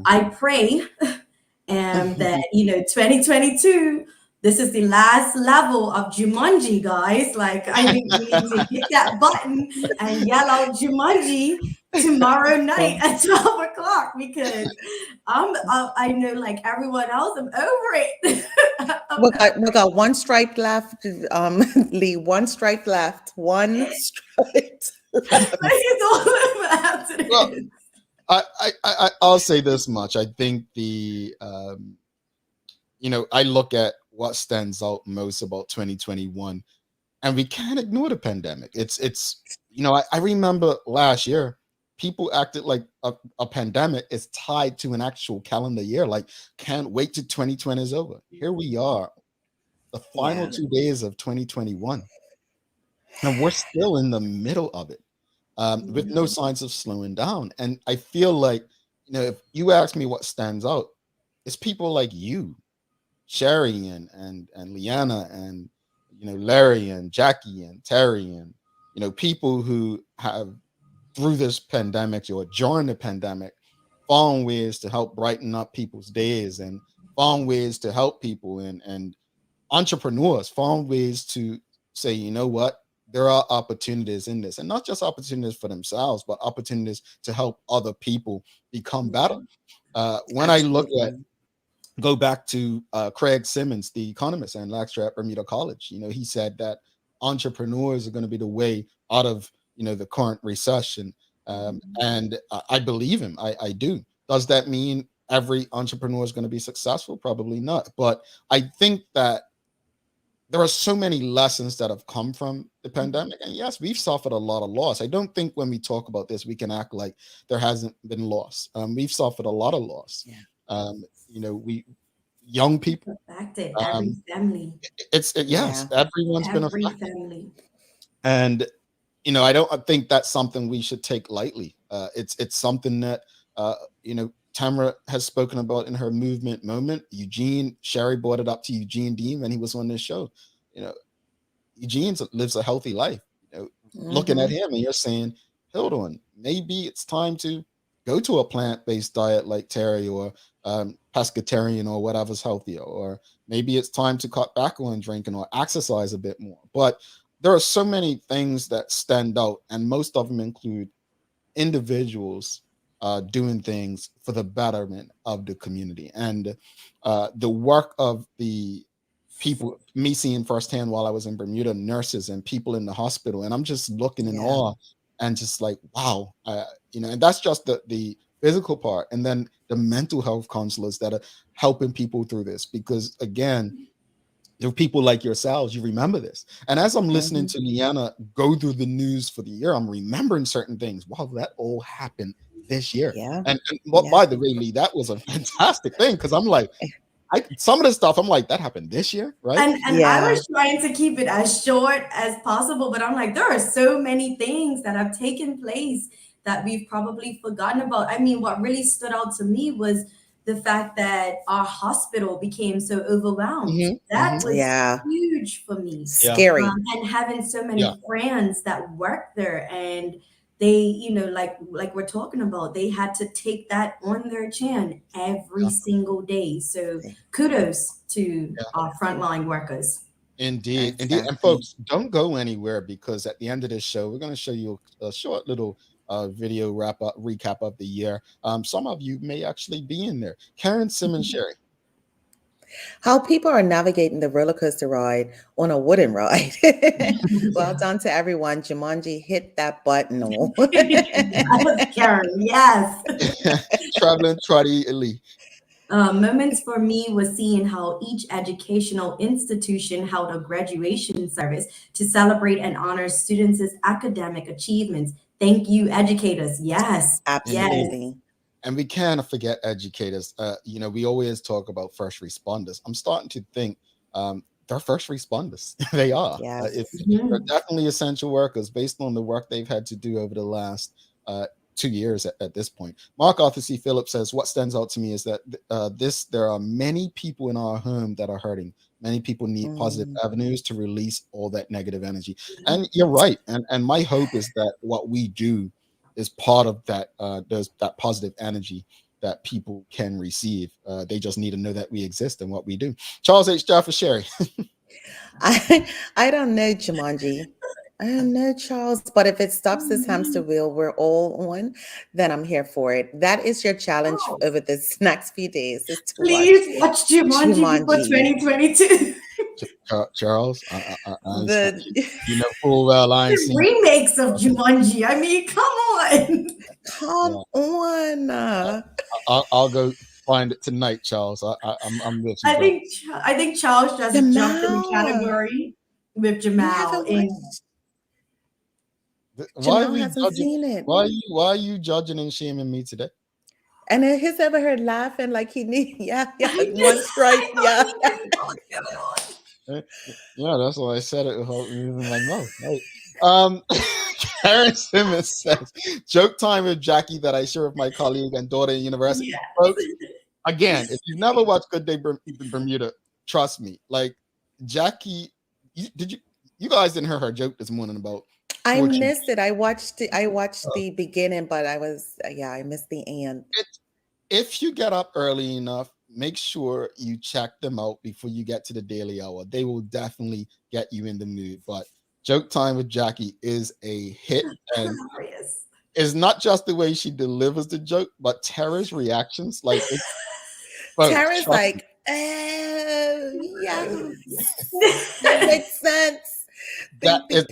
I pray that 2022 this is the last level of Jumanji, guys. Like, I think we need to hit that button and yell out Jumanji tomorrow night at 12 o'clock because I know, like everyone else, I'm over it. We got one strike left, Lee. One strike left. One strike. It's all about it. Well, I'll say this much. I think I look at what stands out most about 2021, and we can't ignore the pandemic. I remember last year, people acted like a pandemic is tied to an actual calendar year. Like, can't wait till 2020 is over. Here we are, the final 2 days of 2021, and we're still in the middle of it. With no signs of slowing down. And I feel like, if you ask me what stands out, it's people like you, Sherry and Leanna and, Larry and Jackie and Terry and, people who have through this pandemic or during the pandemic found ways to help brighten up people's days and found ways to help people and entrepreneurs found ways to say, you know what? There are opportunities in this, and not just opportunities for themselves, but opportunities to help other people become better. When I go back to Craig Simmons, the economist and lecturer at Bermuda College, he said that entrepreneurs are going to be the way out of, the current recession. And I believe him. I do. Does that mean every entrepreneur is going to be successful? Probably not. But I think that there are so many lessons that have come from the pandemic. And yes, we've suffered a lot of loss. I don't think when we talk about this, we can act like there hasn't been loss. We've suffered a lot of loss. Yeah. We young people. Affected every family. Everyone's been affected. Family. And, I think that's something we should take lightly. It's something that, Tamara has spoken about in her movement moment. Sherry brought it up to Eugene Dean when he was on this show. Eugene lives a healthy life. Looking at him and you're saying, hold on, maybe it's time to go to a plant-based diet like Terry or pescatarian or whatever's healthier, or maybe it's time to cut back on drinking or exercise a bit more. But there are so many things that stand out, and most of them include individuals doing things for the betterment of the community. And the work of the people, me seeing firsthand while I was in Bermuda, nurses and people in the hospital, and I'm just looking in awe and just like, wow, and that's just the physical part. And then the mental health counselors that are helping people through this, because again, there are people like yourselves, you remember this. And as I'm listening to Leanna go through the news for the year, I'm remembering certain things. Wow, that all happened this year. Yeah. And by the way, Lee, that was a fantastic thing, because I'm like, some of the stuff I'm like, that happened this year, right? And I was trying to keep it as short as possible, but I'm like, there are so many things that have taken place that we've probably forgotten about. I mean, what really stood out to me was the fact that our hospital became so overwhelmed. That was huge for me. Scary. And having so many friends that work there, and they, like we're talking about, they had to take that on their chin every single day. So kudos to our frontline workers. Indeed. And folks, don't go anywhere, because at the end of this show, we're going to show you a short little video recap of the year. Some of you may actually be in there. Karen Simmons, Sherry. How people are navigating the roller coaster ride on a wooden ride. Well done to everyone. Jumanji, hit that button. That was Karen, yes. Traveling Trotty Elite. Moments for me was seeing how each educational institution held a graduation service to celebrate and honor students' academic achievements. Thank you, educators. Yes. Absolutely. Yes. And we can't forget educators. We always talk about first responders. I'm starting to think they're first responders. They are. Yes. They're definitely essential workers based on the work they've had to do over the last 2 years at this point. Mark Arthur C. Phillips says, what stands out to me is that there are many people in our home that are hurting. Many people need positive avenues to release all that negative energy. And you're right. And my hope is that what we do is part of that, that positive energy that people can receive. They just need to know that we exist and what we do. Charles H. Jaffa Sherry. I don't know, Jumanji. I don't know, Charles, but if it stops this hamster wheel we're all on, then I'm here for it. That is your challenge Oh, over this next few days, is to watch please watch Jumanji before Jumanji. 2022. Charles, The you know full well I ain't seen. Remakes of Jumanji. I mean, come on. Come on. I'll go find it tonight, Charles. I'm with you. I think Charles just jumped in the Jamal. category with You Jamal. haven't In watched. Why are Jamal we hasn't judging? seen it. Why are you judging and shaming me today? And then he's ever heard laughing like he need, yeah, one strike, yeah. Yeah, that's why I said it without moving my mouth. Right. Karen Simmons says, "Joke time with Jackie that I share with my colleague and daughter in university." Yeah. Folks, again, if you've never watched Good Day Bermuda, trust me. Like Jackie, you guys didn't hear her joke this morning about. I missed it. I watched the beginning, but I missed the end. If you get up early enough, make sure you check them out before you get to the Daily Hour. They will definitely get you in the mood. But Joke Time with Jackie is a hit, and it's not just the way she delivers the joke, but Tara's reactions. Like Tara's like, oh yes, that makes sense. That is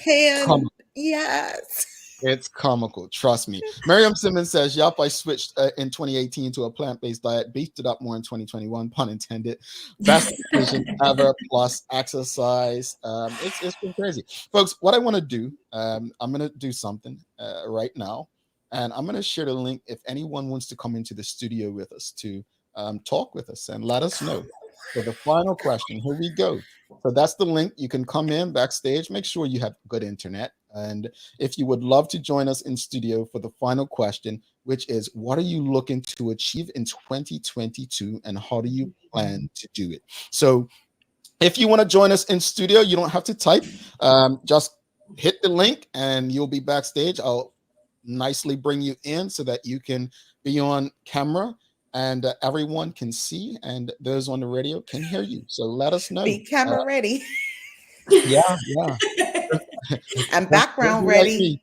comical. Yes. It's comical, trust me. Miriam Simmons says, "Yup, I switched in 2018 to a plant-based diet, beefed it up more in 2021, pun intended. Best decision ever, plus exercise." It's been crazy. Folks, what I want to do, I'm going to do something right now, and I'm going to share the link if anyone wants to come into the studio with us to talk with us and let us know. For the final question, here we go. So that's the link. You can come in backstage. Make sure you have good internet. And if you would love to join us in studio for the final question, which is, what are you looking to achieve in 2022 and how do you plan to do it? So if you want to join us in studio, you don't have to type. Just hit the link and you'll be backstage. I'll nicely bring you in so that you can be on camera and everyone can see, and those on the radio can hear you. So let us know. Be camera ready. Yeah. And background ready.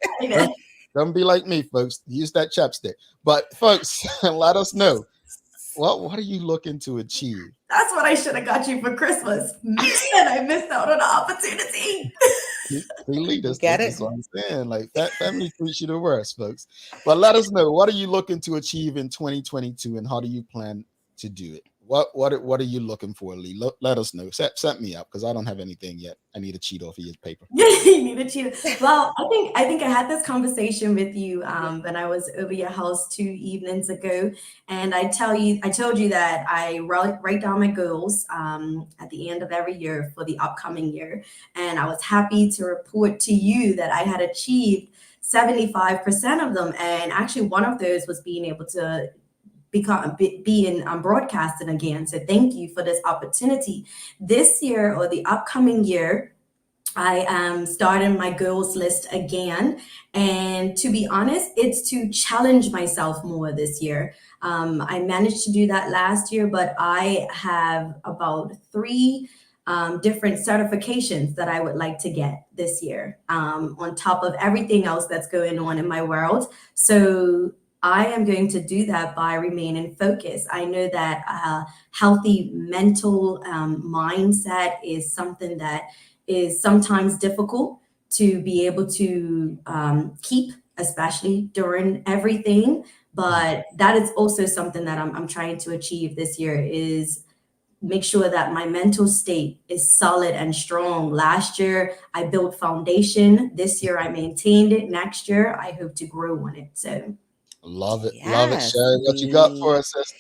Don't be like me, folks. Use that chapstick. But folks, let us know. What are you looking to achieve? That's what I should have got you for Christmas. Man, I missed out on the opportunity. They lead us. Get That's it? what I'm saying. Like that family treats you the worst, folks. But let us know. What are you looking to achieve in 2022, and how do you plan to do it? What are you looking for, Lee? Let us know. Set me up because I don't have anything yet. I need a cheat off of your paper. You need a cheat. Well, I think I had this conversation with you when I was over your house 2 evenings ago, and I told you that I write down my goals at the end of every year for the upcoming year, and I was happy to report to you that I had achieved 75% of them, and actually one of those was being able to be in broadcasting again. So thank you for this opportunity. This year or the upcoming year, I am starting my goals list again. And to be honest, it's to challenge myself more this year. I managed to do that last year, but I have about 3 different certifications that I would like to get this year on top of everything else that's going on in my world. So I am going to do that by remaining focused. I know that healthy mental mindset is something that is sometimes difficult to be able to keep, especially during everything. But that is also something that I'm trying to achieve this year, is make sure that my mental state is solid and strong. Last year, I built foundation. This year, I maintained it. Next year, I hope to grow on it. So. Love it. Yes, Love it, Sherry. What you got for us, sis?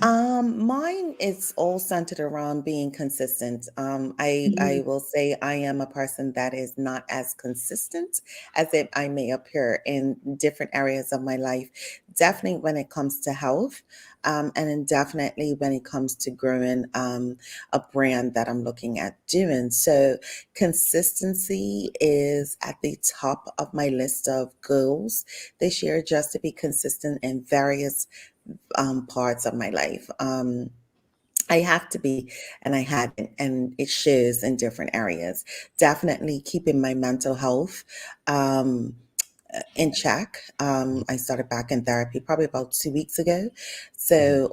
Mine is all centered around being consistent. I will say I am a person that is not as consistent as I may appear in different areas of my life. Definitely when it comes to health, and then definitely when it comes to growing a brand that I'm looking at doing. So consistency is at the top of my list of goals this year, just to be consistent in various parts of my life. I have to be, and I hadn't, and it shows in different areas. Definitely keeping my mental health in check. I started back in therapy probably about 2 weeks ago,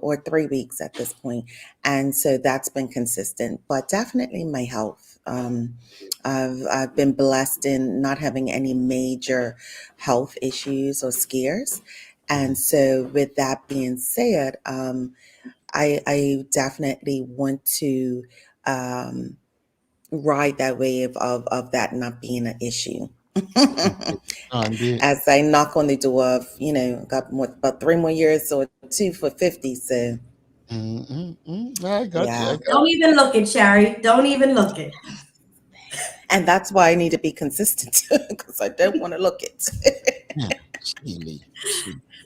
or 3 weeks at this point, and so that's been consistent. But definitely my health. I've been blessed in not having any major health issues or scares, and so with that being said, I definitely want to ride that wave of that not being an issue. Indeed. As I knock on the door of, got about 3 more years or 2 for 50. So, I got yeah. you. Don't even look it, Sherry. Don't even look it. And that's why I need to be consistent because I don't want to look it.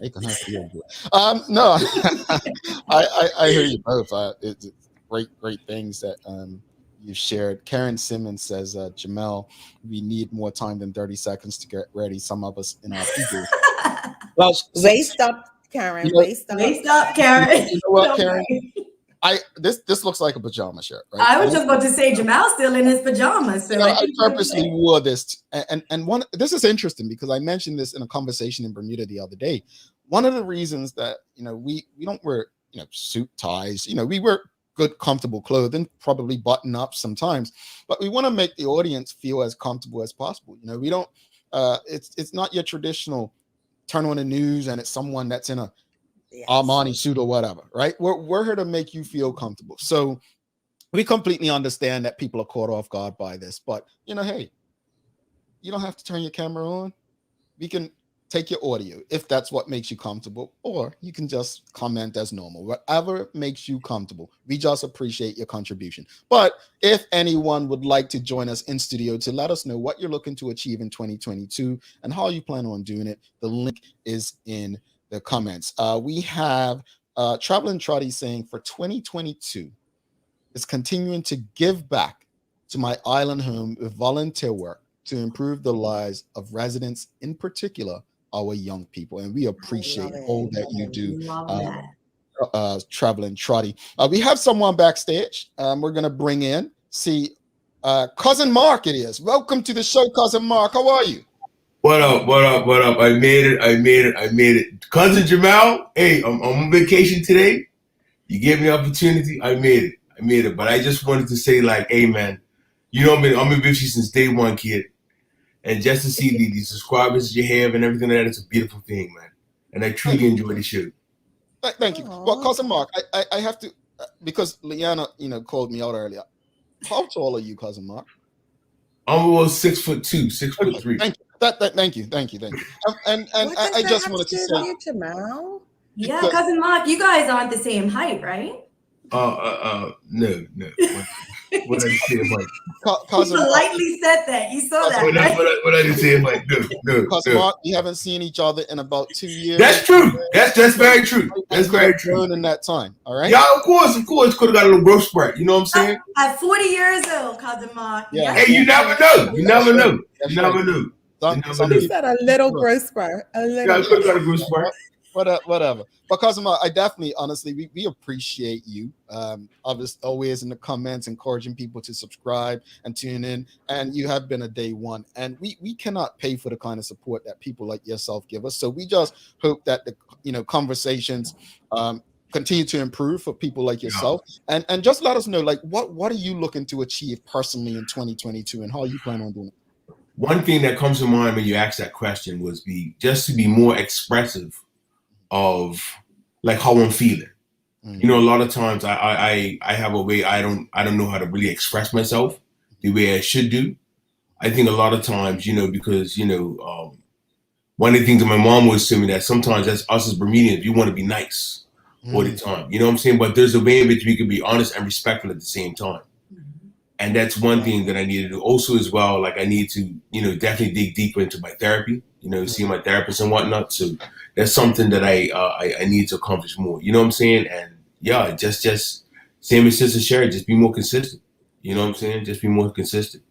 Making her feel good. No, I hear you both. It's great things that you shared. Karen Simmons says, Jamel, we need more time than 30 seconds to get ready. Some of us in our people. Well, Waist up, Karen. Waist up, Karen. You know what, Karen? This looks like a pajama shirt, right? I was just about to say Jamal's still in his pajamas. So I purposely wore this, and this is interesting because I mentioned this in a conversation in Bermuda the other day. One of the reasons that we don't wear suit ties, we wear good comfortable clothing, probably button up sometimes, but we want to make the audience feel as comfortable as possible. We don't. It's not your traditional turn on the news and it's someone that's in a Armani suit or whatever, right? We're here to make you feel comfortable. So we completely understand that people are caught off guard by this, but hey, you don't have to turn your camera on. We can take your audio if that's what makes you comfortable, or you can just comment as normal, whatever makes you comfortable. We just appreciate your contribution. But if anyone would like to join us in studio to let us know what you're looking to achieve in 2022 and how you plan on doing it, the link is in the comments. We have Traveling Trotty saying for 2022 is continuing to give back to my island home with volunteer work to improve the lives of residents, in particular our young people, and we appreciate all that you do. Traveling Trotty. We have someone backstage. We're gonna bring in. Cousin Mark. It is. Welcome to the show, Cousin Mark. How are you? What up? I made it. Cousin Jamal, hey, I'm on vacation today. You gave me the opportunity. I made it. But I just wanted to say, hey, man, I'm in Vichy since day one, kid. And just to see the subscribers you have and everything like that, it's a beautiful thing, man. And I truly enjoy the show. Thank you. Well, Cousin Mark, I have to, because Leanna, called me out earlier. How tall are you, Cousin Mark? I'm about 6'2", 6'3". Thank you. And I just wanted to say, Jamal? Yeah, Cousin Mark, you guys aren't the same height, right? No. What did I say, Mike? Cousin you politely said that. You saw that, right? What did I say, Mike? No. Cousin Mark, we haven't seen each other in about 2 years. That's true. That's very true. That's very true. In that time, all right? Yeah, of course. Could have got a little growth spurt. You know what I'm saying? At 40 years old, Cousin Mark. Yeah. Hey, you never know. You never know. He said a little growth spurt. A little. Yeah, could have got a growth spurt. Whatever. But Cousin Mark, I definitely, honestly, we appreciate you. Obviously, always in the comments, encouraging people to subscribe and tune in. And you have been a day one. And we cannot pay for the kind of support that people like yourself give us. So we just hope that the conversations continue to improve for people like yourself. Yeah. And just let us know, what are you looking to achieve personally in 2022 and how you plan on doing it? One thing that comes to mind when you asked that question was just to be more expressive of how I'm feeling. A lot of times I have a way I don't know how to really express myself the way I should do. I think a lot of times, because one of the things that my mom always told me that sometimes as us as Bermudians, we want to be nice all the time. You know what I'm saying? But there's a way in which we can be honest and respectful at the same time. And that's one thing that I need to do. Also as well, I need to, definitely dig deeper into my therapy, see my therapist and whatnot. So that's something that I need to accomplish more. You know what I'm saying? And yeah, just same as Sister Sherry, just be more consistent. You know what I'm saying? Just be more consistent.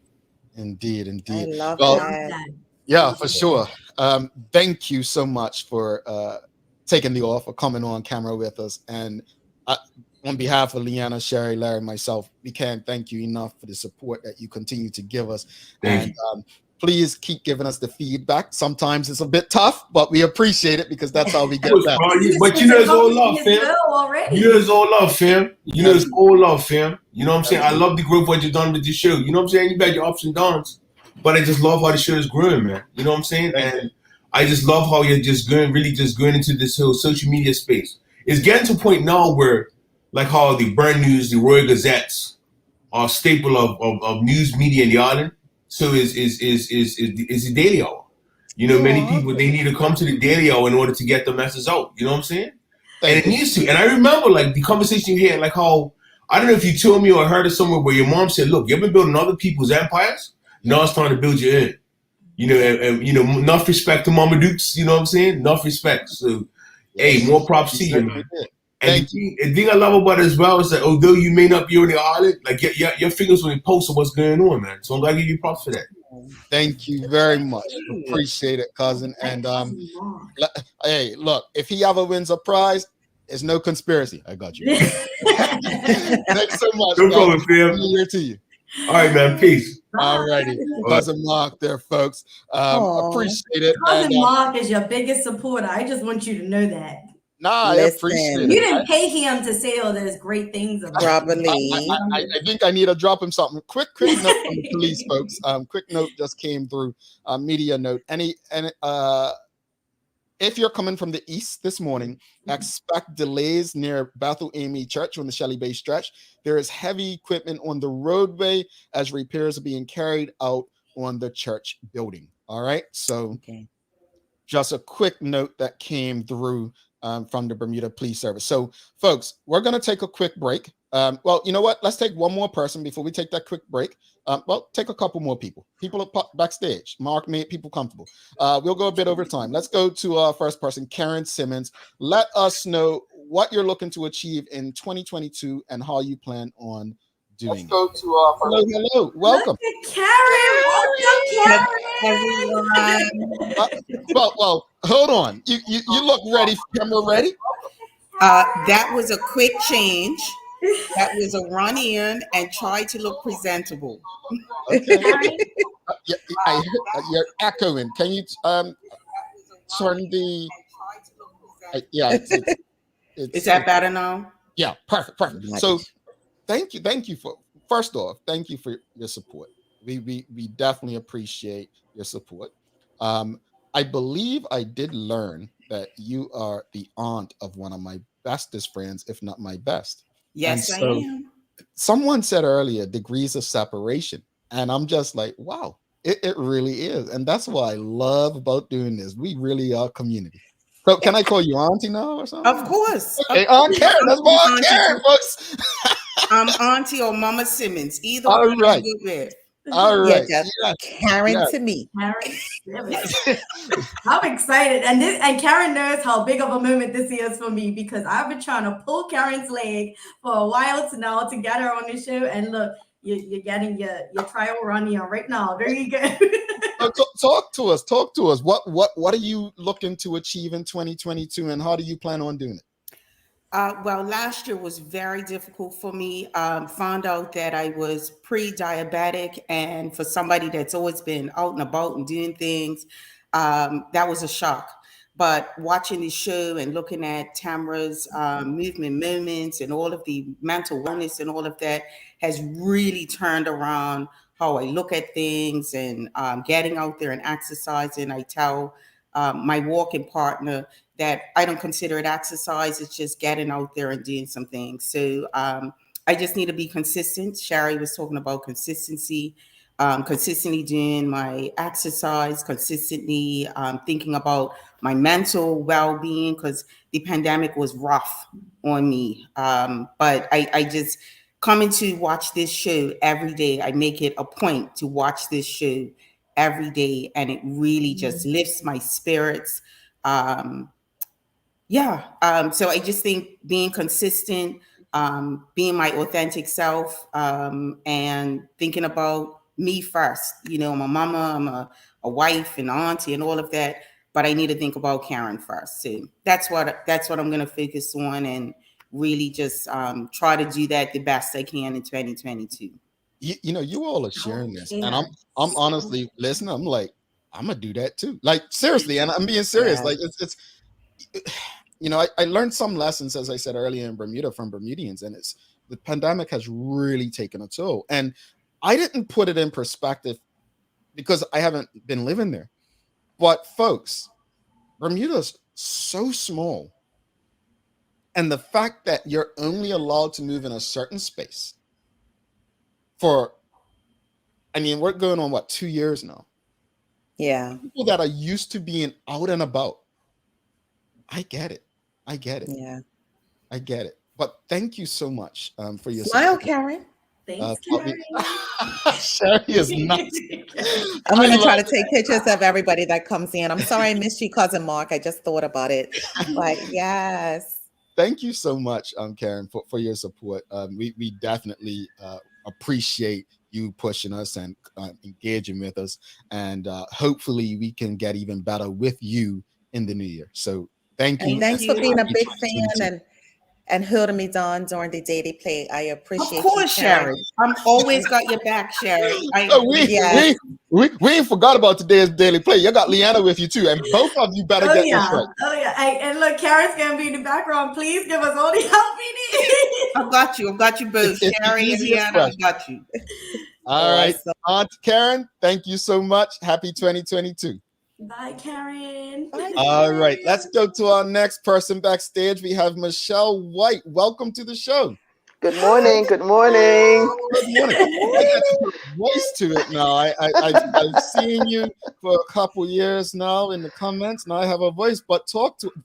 Indeed. I love that. Yeah, for sure. Thank you so much for taking the offer, coming on camera with us. And on behalf of Leanna, Sherry, Larry, myself, we can't thank you enough for the support that you continue to give us. Thank And please keep giving us the feedback. Sometimes it's a bit tough, but we appreciate it because that's how we get better. But you know it's all love, fam. You know it's all love, fam. You know it's all love, fam. You know what I'm saying? I love the growth what you've done with the show. You know what I'm saying? You've had your ups and downs, but I just love how the show is growing, man. You know what I'm saying? And I just love how you're just going into this whole social media space. It's getting to a point now where, like how the Burn News, the Royal Gazettes are a staple of news media in the island. So is the Daily Hour. You know, many people, they need to come to the Daily Hour in order to get the message out. You know what I'm saying? And it needs to. And I remember like the conversation you had, like how, I don't know if you told me or heard it somewhere where your mom said, look, you've been building other people's empires. Now it's time to build your own. You know, and you know, enough respect to Mama Dukes, you know what I'm saying? Enough respect. So, hey, more props to you, man. And the thing I love about it as well is that although you may not be on the island, like your fingers on the pulse of what's going on, man. So I'm glad to give you props for that. Thank you very much. Appreciate it, cousin. And hey, look, if he ever wins a prize, it's no conspiracy. I got you. Thanks so much. No problem, fam. Here to you. All right, man. Peace. All righty. Cousin Mark there, folks. Appreciate it. Cousin Mark is your biggest supporter. I just want you to know that. Nah, I appreciate it. You didn't pay him to say all those great things about Probably. I think I need to drop him something. Quick note from the police, folks. Quick note just came through. Media note. If you're coming from the east this morning, expect delays near Bethel AME Church on the Shelley Bay stretch. There is heavy equipment on the roadway as repairs are being carried out on the church building. All right. So just a quick note that came through from the Bermuda Police Service. So, folks, we're going to take a quick break. Well, you know what? Let's take one more person before we take that quick break. Well, take a couple more people. People are backstage. Mark made people comfortable. We'll go a bit over time. Let's go to our first person, Karen Simmons. Let us know what you're looking to achieve in 2022 and how you plan on doing. Let's go to our first. Hello. Welcome. Karen. Welcome, Karen. Well, hold on. You look ready. Camera ready? That was a quick change. That was a run in and try to look presentable. Okay. You're echoing. Can you turn the? Is that better now? Yeah, perfect. So, thank you for first off, thank you for your support. We definitely appreciate your support. I believe I did learn that you are the aunt of one of my bestest friends, if not my best. Yes, I am. Someone said earlier, degrees of separation. And I'm just like, wow, it really is. And that's what I love about doing this. We really are community. So can I call you auntie now or something? Of course. Okay, Aunt Karen. That's my Aunt Karen, folks. I'm Auntie or Mama Simmons. Either all one right. good with. All right. Karen to me. I'm excited. And Karen knows how big of a moment this is for me because I've been trying to pull Karen's leg for a while to get her on the show. And look, you're getting your trial run here right now. There you go. Talk to us. What are you looking to achieve in 2022 and how do you plan on doing it? Well, last year was very difficult for me. Found out that I was pre-diabetic, and for somebody that's always been out and about and doing things, that was a shock. But watching the show and looking at Tamara's movement moments and all of the mental wellness and all of that has really turned around how I look at things and getting out there and exercising. I tell my walking partner that I don't consider it exercise. It's just getting out there and doing some things. So I just need to be consistent. Sherry was talking about consistency, consistently doing my exercise, consistently thinking about my mental well-being because the pandemic was rough on me. But I just coming to watch this show every day. I make it a point to watch this show every day, and it really just lifts my spirits. So I just think being consistent, being my authentic self, and thinking about me first. You know, I'm a mama, I'm a wife and auntie and all of that. but I need to think about Karen first. So that's what I'm going to focus on, and really just try to do that the best I can in 2022. You know, you all are sharing this, and I'm honestly listening. I'm like, I'm gonna do that too. Like, seriously, and I'm being serious. Yeah. Like, it's you know, I learned some lessons, as I said earlier, in Bermuda from Bermudians, and it's the pandemic has really taken a toll. And I didn't put it in perspective because I haven't been living there. But folks, Bermuda's so small, and the fact that you're only allowed to move in a certain space for, I mean, we're going on what, 2 years now. Yeah. People that are used to being out and about. I get it. Yeah. I get it. But thank you so much for your Smile, support. Karen. Thanks, Karen. Sherry is nuts. I'm going to try to take pictures of everybody that comes in. I'm sorry I missed you, Cousin Mark. I just thought about it. But yes. Thank you so much, Karen, for your support. We definitely appreciate you pushing us and engaging with us. And hopefully we can get even better with you in the new year. So thank you. And thanks for being a big fan and holding me down during the daily play. I appreciate Of course, you, Karen. Sherry. I'm always got your back, Sherry. We ain't forgot about today's daily play. You got Leanna with you too, and both of you better get this right. Oh yeah. And look, Karen's gonna be in the background. Please give us all the help we need. I've got you both, Sherry and Leanna. I've got you. All right, Aunt Karen, thank you so much. Happy 2022. Bye, Karen. Bye, all right, let's go to our next person backstage. We have Michelle White. Welcome to the show. Good morning. Good morning. Good morning. I got to put a voice to it now. I've seen you for a couple years now in the comments. Now I have a voice, but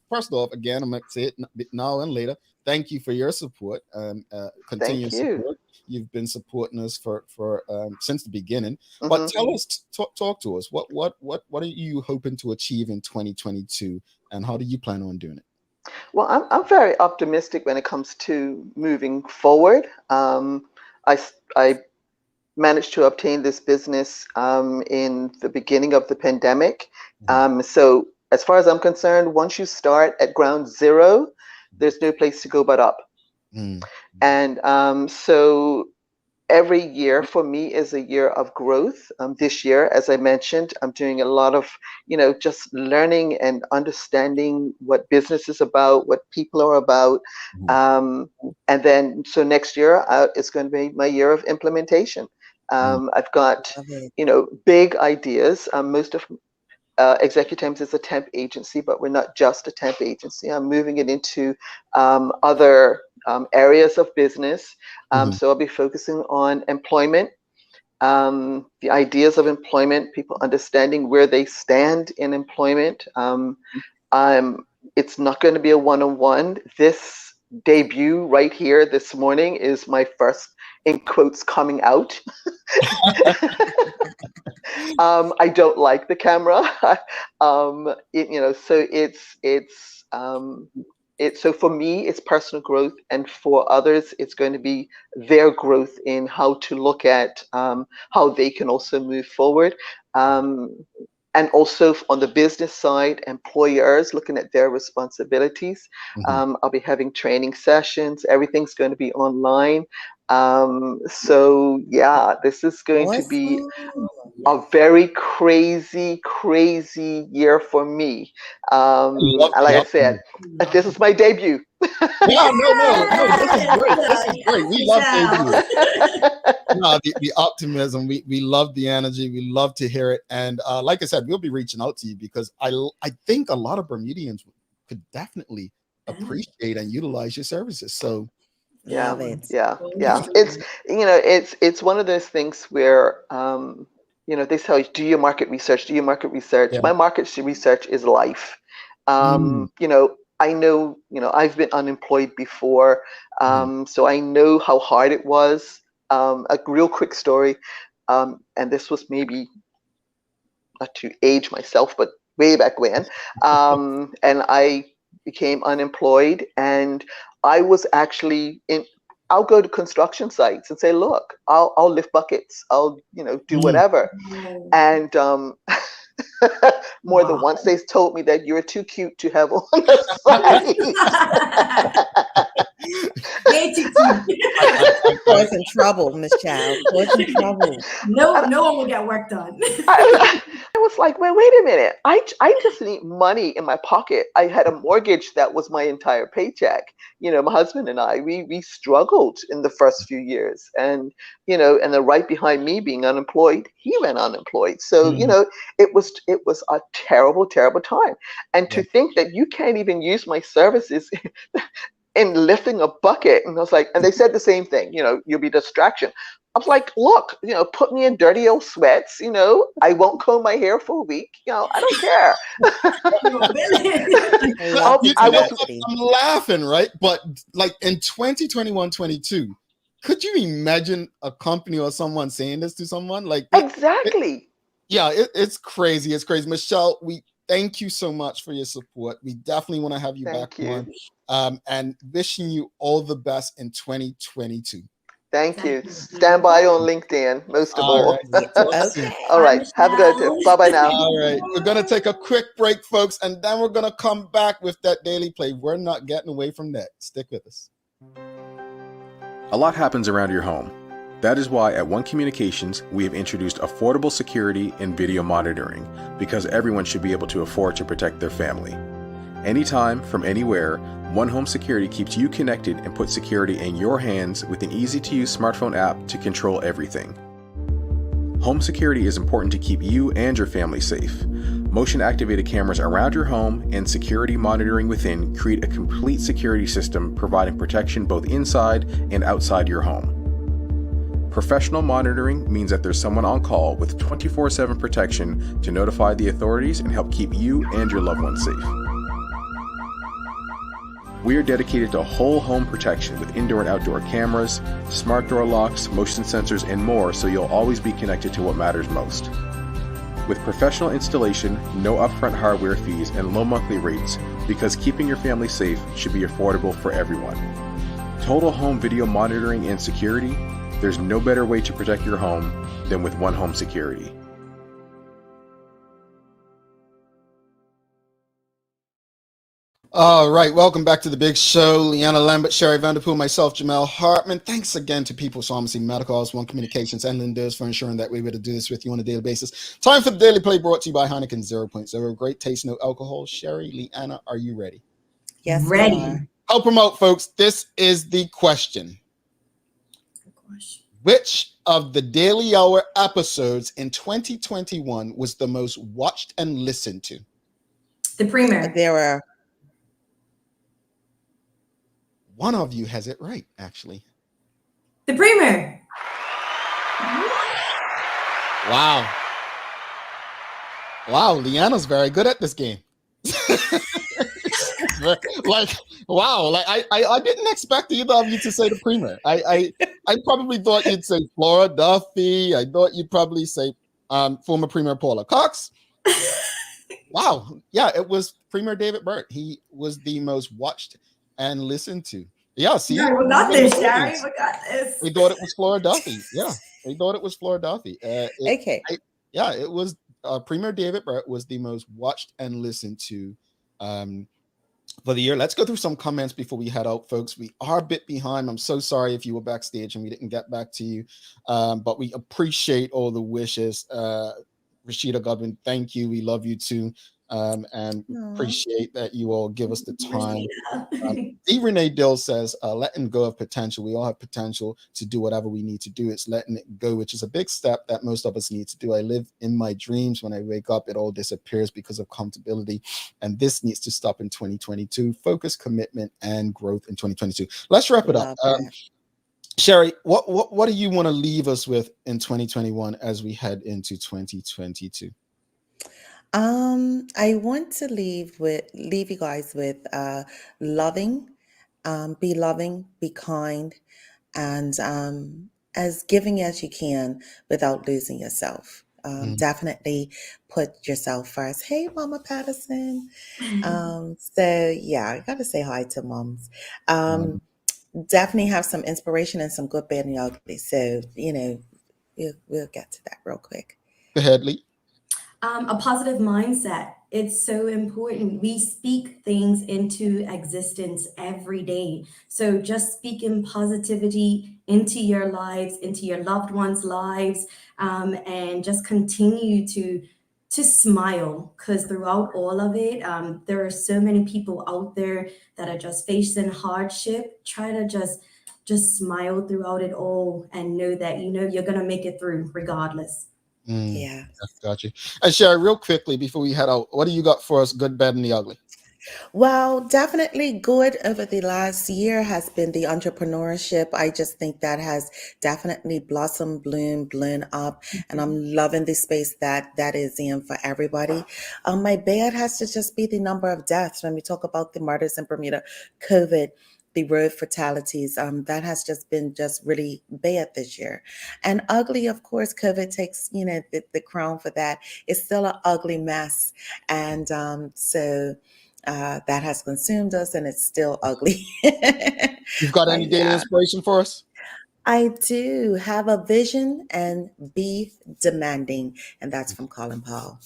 first off, again, I'm going to say it now and later. Thank you for your support. Continued support. You've been supporting us for since the beginning. Mm-hmm. But tell us, talk to us. What are you hoping to achieve in 2022, and how do you plan on doing it? Well, I'm very optimistic when it comes to moving forward. I managed to obtain this business in the beginning of the pandemic. So as far as I'm concerned, once you start at ground zero, there's no place to go but up. And so every year for me is a year of growth. This year, as I mentioned, I'm doing a lot of, just learning and understanding what business is about, what people are about. And then, so next year it's going to be my year of implementation. I've got, big ideas. Most of Executives is a temp agency, but we're not just a temp agency. I'm moving it into other areas of business. So I'll be focusing on employment, the ideas of employment, people understanding where they stand in employment. It's not going to be a one-on-one. This debut right here this morning is my first, in quotes, coming out. I don't like the camera. So for me, it's personal growth, and for others, it's going to be their growth in how to look at how they can also move forward. And also on the business side, employers looking at their responsibilities. I'll be having training sessions. Everything's going to be online. So yeah, this is going to be a very crazy year for me. Like I said, this is my debut. No, this is great. This is great. We love debut. No, the optimism. We love the energy. We love to hear it. And like I said, we'll be reaching out to you because I think a lot of Bermudians could definitely appreciate and utilize your services. So yeah. It's one of those things where they tell you, do your market research. Yeah. My market research is life. I know, I've been unemployed before, so I know how hard it was. A real quick story, and this was maybe not to age myself, but way back when, and I became unemployed, and I was actually I'll go to construction sites and say, look, I'll lift buckets, I'll do whatever, and More than once they told me that you're too cute to have on the site. Way too cute. Causing trouble, Michelle. Causing trouble. No one will get work done. I was like, well, wait a minute. I just need money in my pocket. I had a mortgage that was my entire paycheck. My husband and I, we struggled in the first few years. And, and then right behind me being unemployed, he went unemployed. So, it was a terrible, terrible time. And to think that you can't even use my services in lifting a bucket. And I was like, and they said the same thing, you'll be a distraction. I was like, look, put me in dirty old sweats, I won't comb my hair for a week, I don't care. I'm laughing, right? But like in 2021, 22, could you imagine a company or someone saying this to someone? Like exactly. It's crazy. It's crazy. Michelle, we thank you so much for your support. We definitely want to have you back on. And wishing you all the best in 2022. Thank you. Stand by on LinkedIn, most of all. Right. All right. Have a good day. Bye-bye now. All right. We're going to take a quick break, folks, and then we're going to come back with that Daily Play. We're not getting away from that. Stick with us. A lot happens around your home. That is why at One Communications, we have introduced affordable security and video monitoring, because everyone should be able to afford to protect their family. Anytime, from anywhere, One Home Security keeps you connected and puts security in your hands with an easy-to-use smartphone app to control everything. Home security is important to keep you and your family safe. Motion-activated cameras around your home and security monitoring within create a complete security system providing protection both inside and outside your home. Professional monitoring means that there's someone on call with 24/7 protection to notify the authorities and help keep you and your loved ones safe. We are dedicated to whole home protection with indoor and outdoor cameras, smart door locks, motion sensors, and more, so you'll always be connected to what matters most. With professional installation, no upfront hardware fees, and low monthly rates, because keeping your family safe should be affordable for everyone. Total home video monitoring and security, there's no better way to protect your home than with One Home Security. All right, welcome back to the big show. Leanna Lambert, Sherry Vanderpool, myself, Jamel Hartman. Thanks again to People's Pharmacy Medicals, One Communications, and Linders for ensuring that we're able to do this with you on a daily basis. Time for the Daily Play, brought to you by Heineken 0.0. Great taste, no alcohol. Sherry, Leanna, are you ready? Yes, ready. Help promote, folks. This is the question. Which of the Daily Hour episodes in 2021 was the most watched and listened to? The premiere. There were. One of you has it right, actually. The premiere. Wow. Wow, Leanna's very good at this game. I didn't expect either of you to say the premiere. I probably thought you'd say Flora Duffy. I thought you'd probably say former Premier Paula Cox. Wow. Yeah, it was Premier David Burt. He was the most watched and listened to. Yeah, see, we got this, Sherry. We got this. We thought it was Flora Duffy. Yeah, we thought it was Flora Duffy. Okay. It was Premier David Burt was the most watched and listened to for the year. Let's go through some comments before we head out, folks. We are a bit behind. I'm so sorry if you were backstage and we didn't get back to you, but we appreciate all the wishes. Rashida Godwin, thank you. We love you too. And appreciate that you all give us the time. D. Renee Dill says, letting go of potential. We all have potential to do whatever we need to do. It's letting it go, which is a big step that most of us need to do. I live in my dreams. When I wake up, it all disappears because of comfortability. And this needs to stop in 2022. Focus, commitment, and growth in 2022. Let's wrap it up. Sherry, what do you want to leave us with in 2021 as we head into 2022? I want to leave you guys with loving, be kind, and as giving as you can without losing yourself. Definitely put yourself first. Hey, Mama Patterson. So yeah, I gotta say hi to moms. Definitely have some inspiration and some good, bad, and ugly. So we'll get to that real quick. Go ahead, Lee. A positive mindset. It's so important. We speak things into existence every day. So just speaking positivity into your lives, into your loved ones' lives, and just continue to smile, because throughout all of it, there are so many people out there that are just facing hardship. Try to just smile throughout it all and know that you're gonna make it through regardless. Yeah. Got you. And Sherry, real quickly before we head out, what do you got for us? Good, bad, and the ugly. Well, definitely good over the last year has been the entrepreneurship. I just think that has definitely blossomed, bloomed, blown up, and I'm loving the space that is in for everybody. My bad has to just be the number of deaths when we talk about the murders in Bermuda, COVID. The road fatalities, that has just been just really bad this year. And ugly, of course, COVID takes, the crown for that. It's still an ugly mess. And that has consumed us and it's still ugly. You've got any daily Yeah. inspiration for us? I do have a vision and be demanding. And that's from Colin Paul.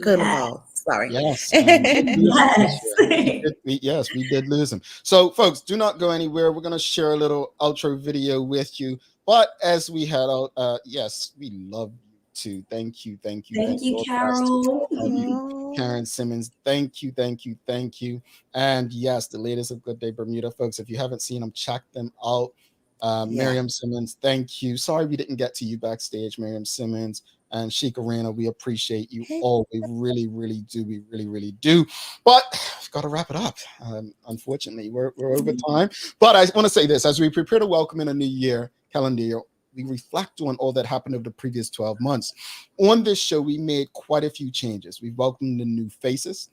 Colin Yes. Paul, sorry. Yes. And we did lose him this Yes. year. Yes, we did lose him. So, folks, do not go anywhere. We're going to share a little outro video with you. But as we head out, yes, we love you too. Thank you. Thank you. Thank you, All the best to Carol. all of you. Oh, Karen Simmons, thank you, thank you, thank you. And yes, the latest of Good Day Bermuda, folks. If you haven't seen them, check them out. yeah. Miriam Simmons, thank you. Sorry we didn't get to you backstage, Miriam Simmons and Sheik Arena. We appreciate you all. We really, really do. We really, really do. But we've got to wrap it up. Unfortunately, we're over time. But I want to say this: as we prepare to welcome in a new year, calendar year, we reflect on all that happened over the previous 12 months. On this show, we made quite a few changes. We welcomed the new faces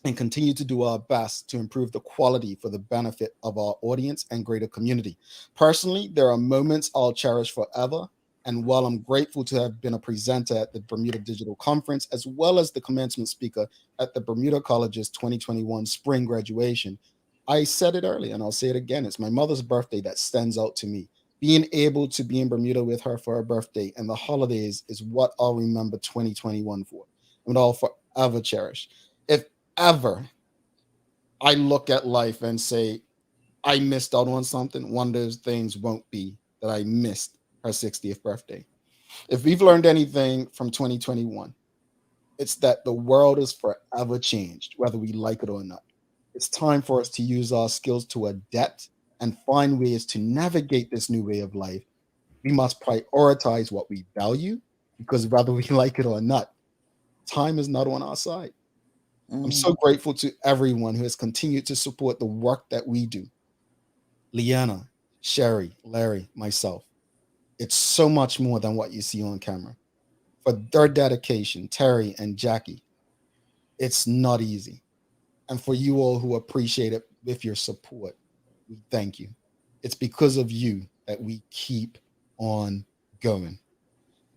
and continue to do our best to improve the quality for the benefit of our audience and greater community. Personally, there are moments I'll cherish forever. And while I'm grateful to have been a presenter at the Bermuda Digital Conference, as well as the commencement speaker at the Bermuda College's 2021 spring graduation, I said it earlier and I'll say it again. It's my mother's birthday that stands out to me. Being able to be in Bermuda with her for her birthday and the holidays is what I'll remember 2021 for, and I'll forever cherish. If ever I look at life and say I missed out on something, one of those things won't be that I missed her 60th birthday. If we've learned anything from 2021, it's that the world is forever changed, whether we like it or not. It's time for us to use our skills to adapt and find ways to navigate this new way of life. We must prioritize what we value, because whether we like it or not, time is not on our side. I'm so grateful to everyone who has continued to support the work that we do. Leanna, Sherry, Larry, myself. It's so much more than what you see on camera. For their dedication, Terry and Jackie, it's not easy. And for you all who appreciate it with your support, we thank you. It's because of you that we keep on going.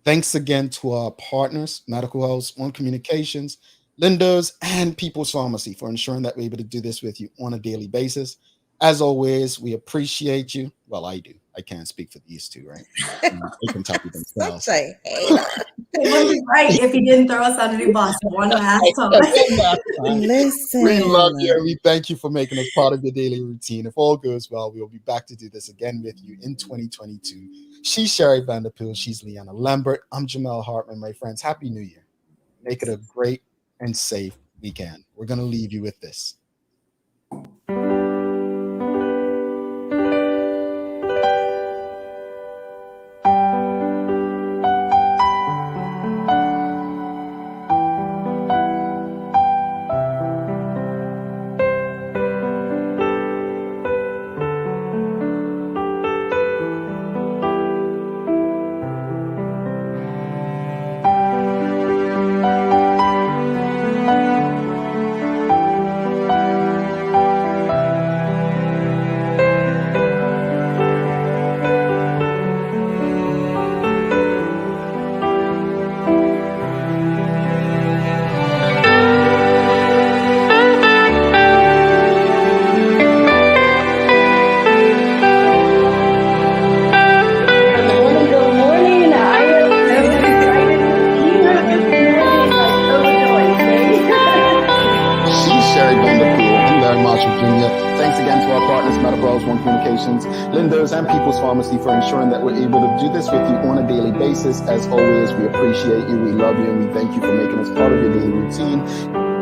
Thanks again to our partners, Medical House, One Communications, Lindo's, and People's Pharmacy for ensuring that we're able to do this with you on a daily basis. As always, we appreciate you. Well, I do. I can't speak for these two, right? They can tell you themselves. Such a hater. It wouldn't be right if he didn't throw us under the bus one last time. Listen. We love you and we thank you for making us part of your daily routine. If all goes well, we'll be back to do this again with you in 2022. She's Sherry Vanderpool. She's Leanna Lambert. I'm Jamel Hartman, my friends. Happy New Year. Make it a great and safe weekend. We're going to leave you with this. as well as One Communications, Lindo's, and People's Pharmacy for ensuring that we're able to do this with you on a daily basis. As always, we appreciate you, we love you, and we thank you for making us part of your daily routine.